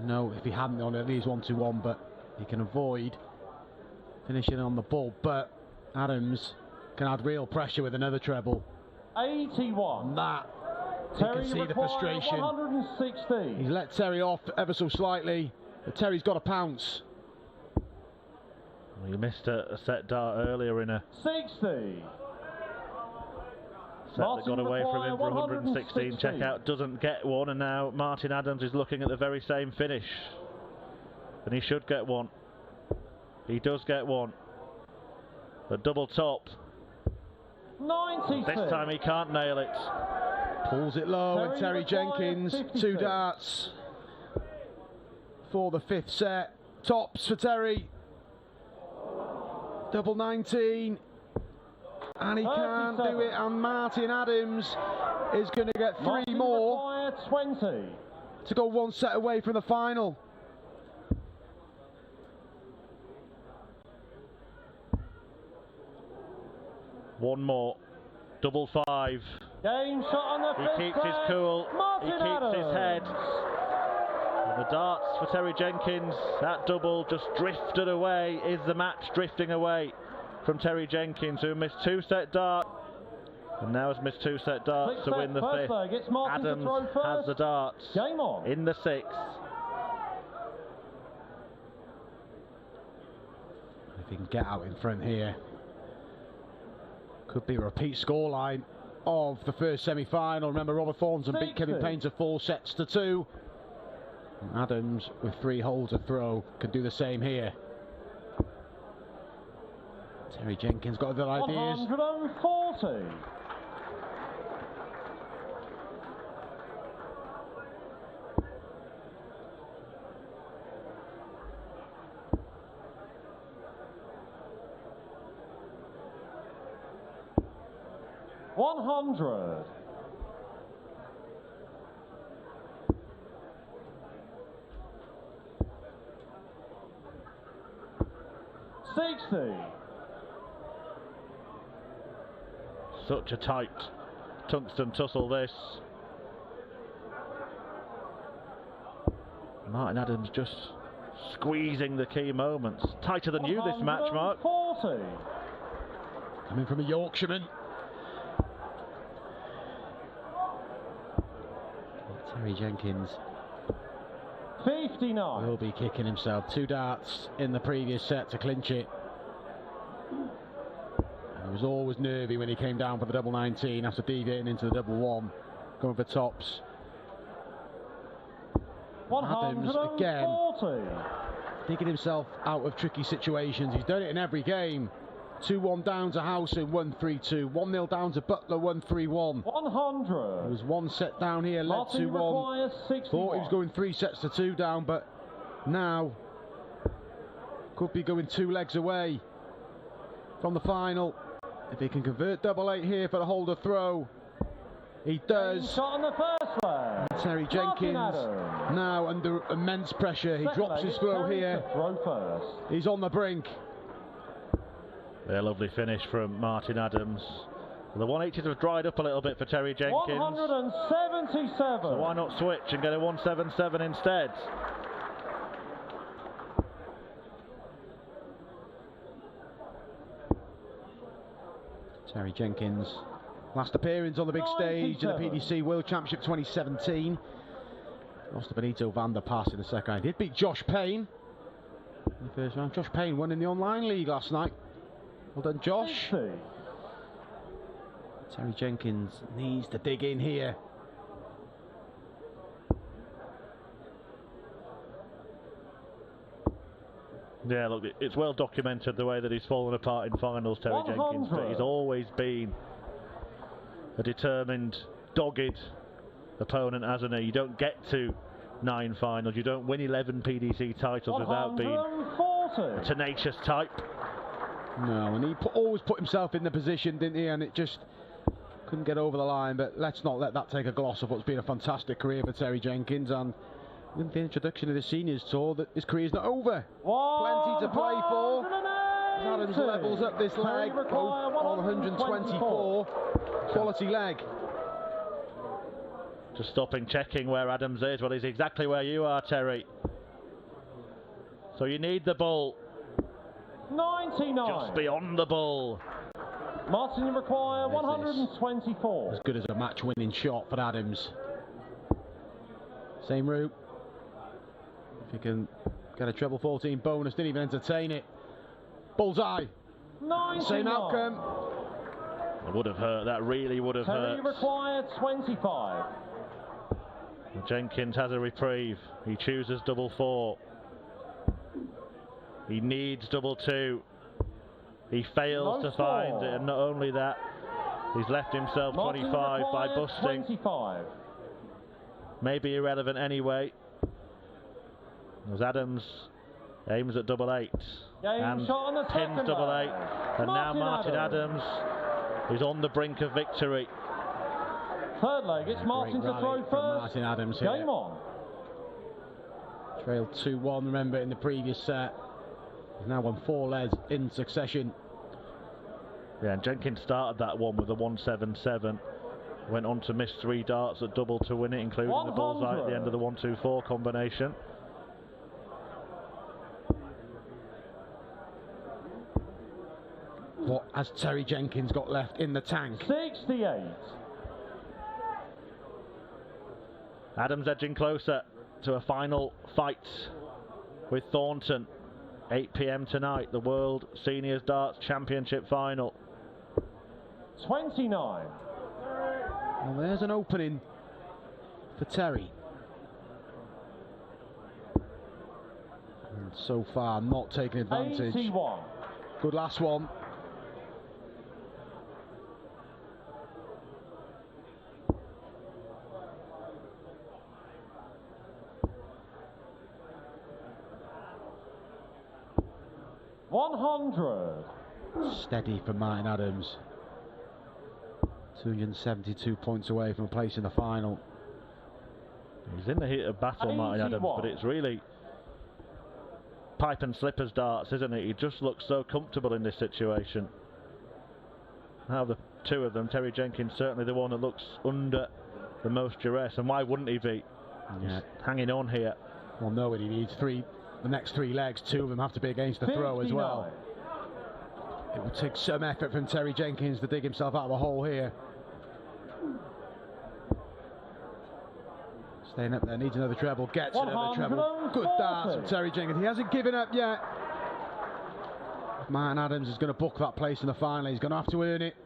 No, if he hadn't on it, leaves 1-2-1, but he can avoid finishing on the ball. But Adams can add real pressure with another treble. 81. That you can see the frustration. 160. He's let Terry off ever so slightly, but Terry's got to pounce. Well, he missed a set dart earlier in a 60. set that got away from him for 116. Check out, doesn't get one, and now Martin Adams is looking at the very same finish. And he should get one. He does get one. A double top. 96. This time he can't nail it. Pulls it low, and Terry Jenkins, 2 darts for the 5th set. Tops for Terry. Double 19. And he can't do it, and Martin Adams is going to get 3 more. 20. to go one set away from the final. One more. Double 5. Game shot on the He keeps his cool. He keeps his head. And the darts for Terry Jenkins. That double just drifted away. Is the match drifting away from Terry Jenkins, who missed 2-set dart and now has missed 2-set darts to win the 5th. Adams has the darts in the 6th. If he can get out in front here, could be a repeat scoreline of the first semi-final. Remember, Robert Thornton beat Kevin Payne to 4 sets to 2. And Adams, with 3 holes to throw, can do the same here. Terry Jenkins got other ideas. 140. $100. $60. Such a tight tungsten tussle this. Martin Adams just squeezing the key moments. Tighter than you this match, Mark. 40. Coming from a Yorkshireman. Terry Jenkins 59. will be kicking himself. 2 darts in the previous set to clinch it. He was always nervy when he came down for the double 19 after deviating into the double 1, going for tops. Adams again digging himself out of tricky situations. He's done it in every game. 2-1 down to Howson, 1-3-2. 1-0 down to Butler, 1-3-1. 100. He was 1 set down here, led 2-1. Thought he was going 3 sets to 2 down, but now could be going 2 legs away from the final. If he can convert double 8 here for the holder throw, he does. Shot on the first leg. Terry Jenkins now under immense pressure. He drops his throw here. He's on the brink. A lovely finish from Martin Adams. The 180s have dried up a little bit for Terry Jenkins. 177. So why not switch and get a 177 instead? Terry Jenkins, last appearance on the big stage in the PDC World Championship 2017. Lost to Benito van der Pas in the second round. He did beat Josh Payne in the first round. Josh Payne won in the online league last night. Well done, Josh. Terry Jenkins needs to dig in here. Yeah, look, it's well documented the way that he's fallen apart in finals, Terry Jenkins, but he's always been a determined, dogged opponent, hasn't he? You don't get to 9 finals, you don't win 11 PDC titles without being a tenacious type. No, and he always put himself in the position, didn't he? And it just couldn't get over the line. But let's not let that take a gloss of what's been a fantastic career for Terry Jenkins. And with the introduction of the seniors tour, that his career's not over. Plenty to play for. Adams levels up this leg, both on 124. Quality leg. Just stopping, checking where Adams is. Well, he's exactly where you are, Terry. So you need the ball. 99. Just beyond the ball. Martin, you require 124. As good as a match-winning shot for Adams. Same route. If he can get a treble 14 bonus, didn't even entertain it. Bullseye. 99. Same outcome. It would have hurt. That really would have hurt. You require 25. Jenkins has a reprieve. He chooses double 4. He needs double 2. He fails to find it, and not only that, he's left himself 25 by busting. 25. Maybe irrelevant anyway. As Adams aims at double 8 and pins double 8, and now Martin Adams is on the brink of victory. Third leg, it's Martin to throw first. Martin Adams here. Game on. Trailed 2-1, remember, in the previous set. He's now won 4 legs in succession. Yeah, and Jenkins started that one with a 177. Went on to miss 3 darts at double to win it, including 100. The bullseye at the end of the 1-2-4 combination. What has Terry Jenkins got left in the tank? 68. Adams edging closer to a final fight with Thornton. 8 p.m. tonight, the World Seniors Darts Championship final. 29. Well, there's an opening for Terry. And so far, not taking advantage. 81. Good last one. Steady for Martin Adams. 272 points away from a place in the final. He's in the heat of battle, Martin Adams, but it's really pipe and slippers darts, isn't it? He just looks so comfortable in this situation. Out of the two of them, Terry Jenkins certainly the one that looks under the most duress, and why wouldn't he be? Yeah. He's hanging on here. Well, nobody needs the next 3 legs. 2 of them have to be against the throw as well. It will take some effort from Terry Jenkins to dig himself out of a hole here. Staying up there, needs another treble, gets another treble. Good darts from Terry Jenkins. He hasn't given up yet. Martin Adams is going to book that place in the final. He's going to have to earn it.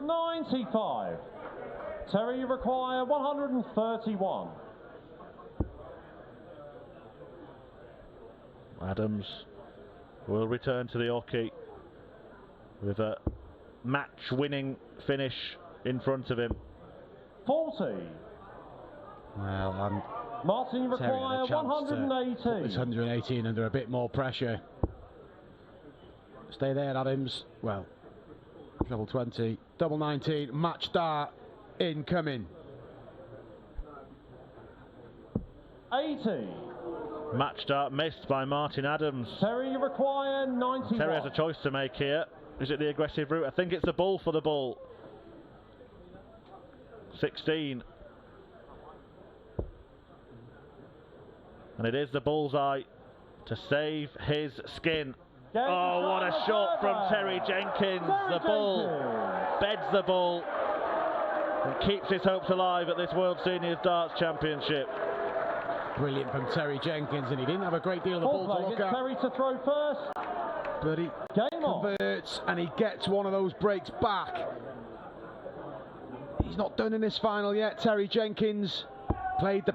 $95. Terry, you require 131. Adams will return to the Orchid with a match-winning finish in front of him. 40. Well, Martin, you require 118. Put this 118 under a bit more pressure. Stay there, Adams. Well, double 20, double 19, match dart incoming. 80. Match dart missed by Martin Adams. Terry, you require 91. Terry has a choice to make here. Is it the aggressive route? I think it's the bull for the bull. 16. And it is the bullseye to save his skin. Oh, what a shot from Terry Jenkins. The bull beds the bull and keeps his hopes alive at this World Seniors Darts Championship. Brilliant from Terry Jenkins, and he didn't have a great deal of the ball to look at. Terry to throw first. But he converts and he gets one of those breaks back. He's not done in this final yet. Terry Jenkins played the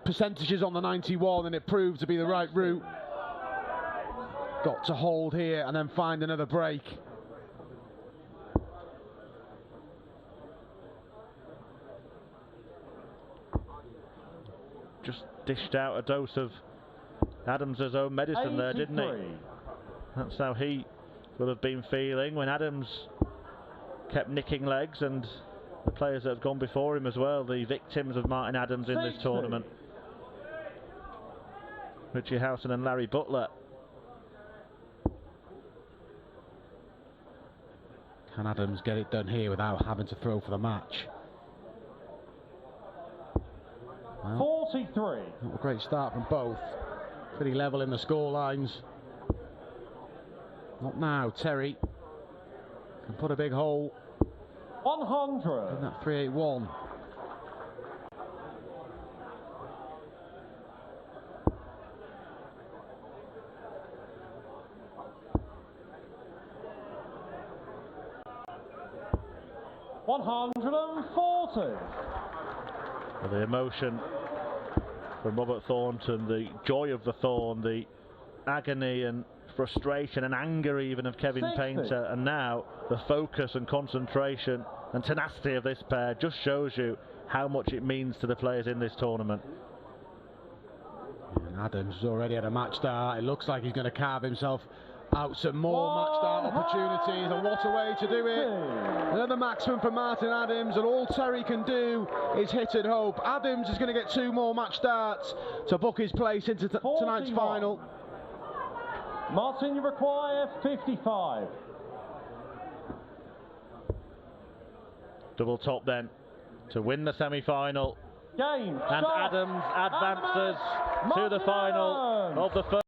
percentages on the 91 and it proved to be the right route. Got to hold here and then find another break. Just dished out a dose of Adams' own medicine there, didn't he? That's how he will have been feeling when Adams kept nicking legs, and the players that have gone before him as well, the victims of Martin Adams in this tournament. Richie Howson and Larry Butler. Can Adams get it done here without having to throw for the match? Well, 43. Not a great start from both. Pretty level in the score lines. Not now. Terry can put a big hole 100 in that 381. The emotion from Robert Thornton, the joy of the Thorn, the agony and frustration and anger even of Kevin Painter, and now the focus and concentration and tenacity of this pair just shows you how much it means to the players in this tournament. And Adams has already had a match start. It looks like he's going to carve himself Out some more match start opportunities, and what a way to do it. Another maximum for Martin Adams, and all Terry can do is hit and hope. Adams is going to get 2 more match starts to book his place into tonight's final. Martin, you require 55. Double top then to win the semi-final. Game, and stop. Adams advances to the final of the first.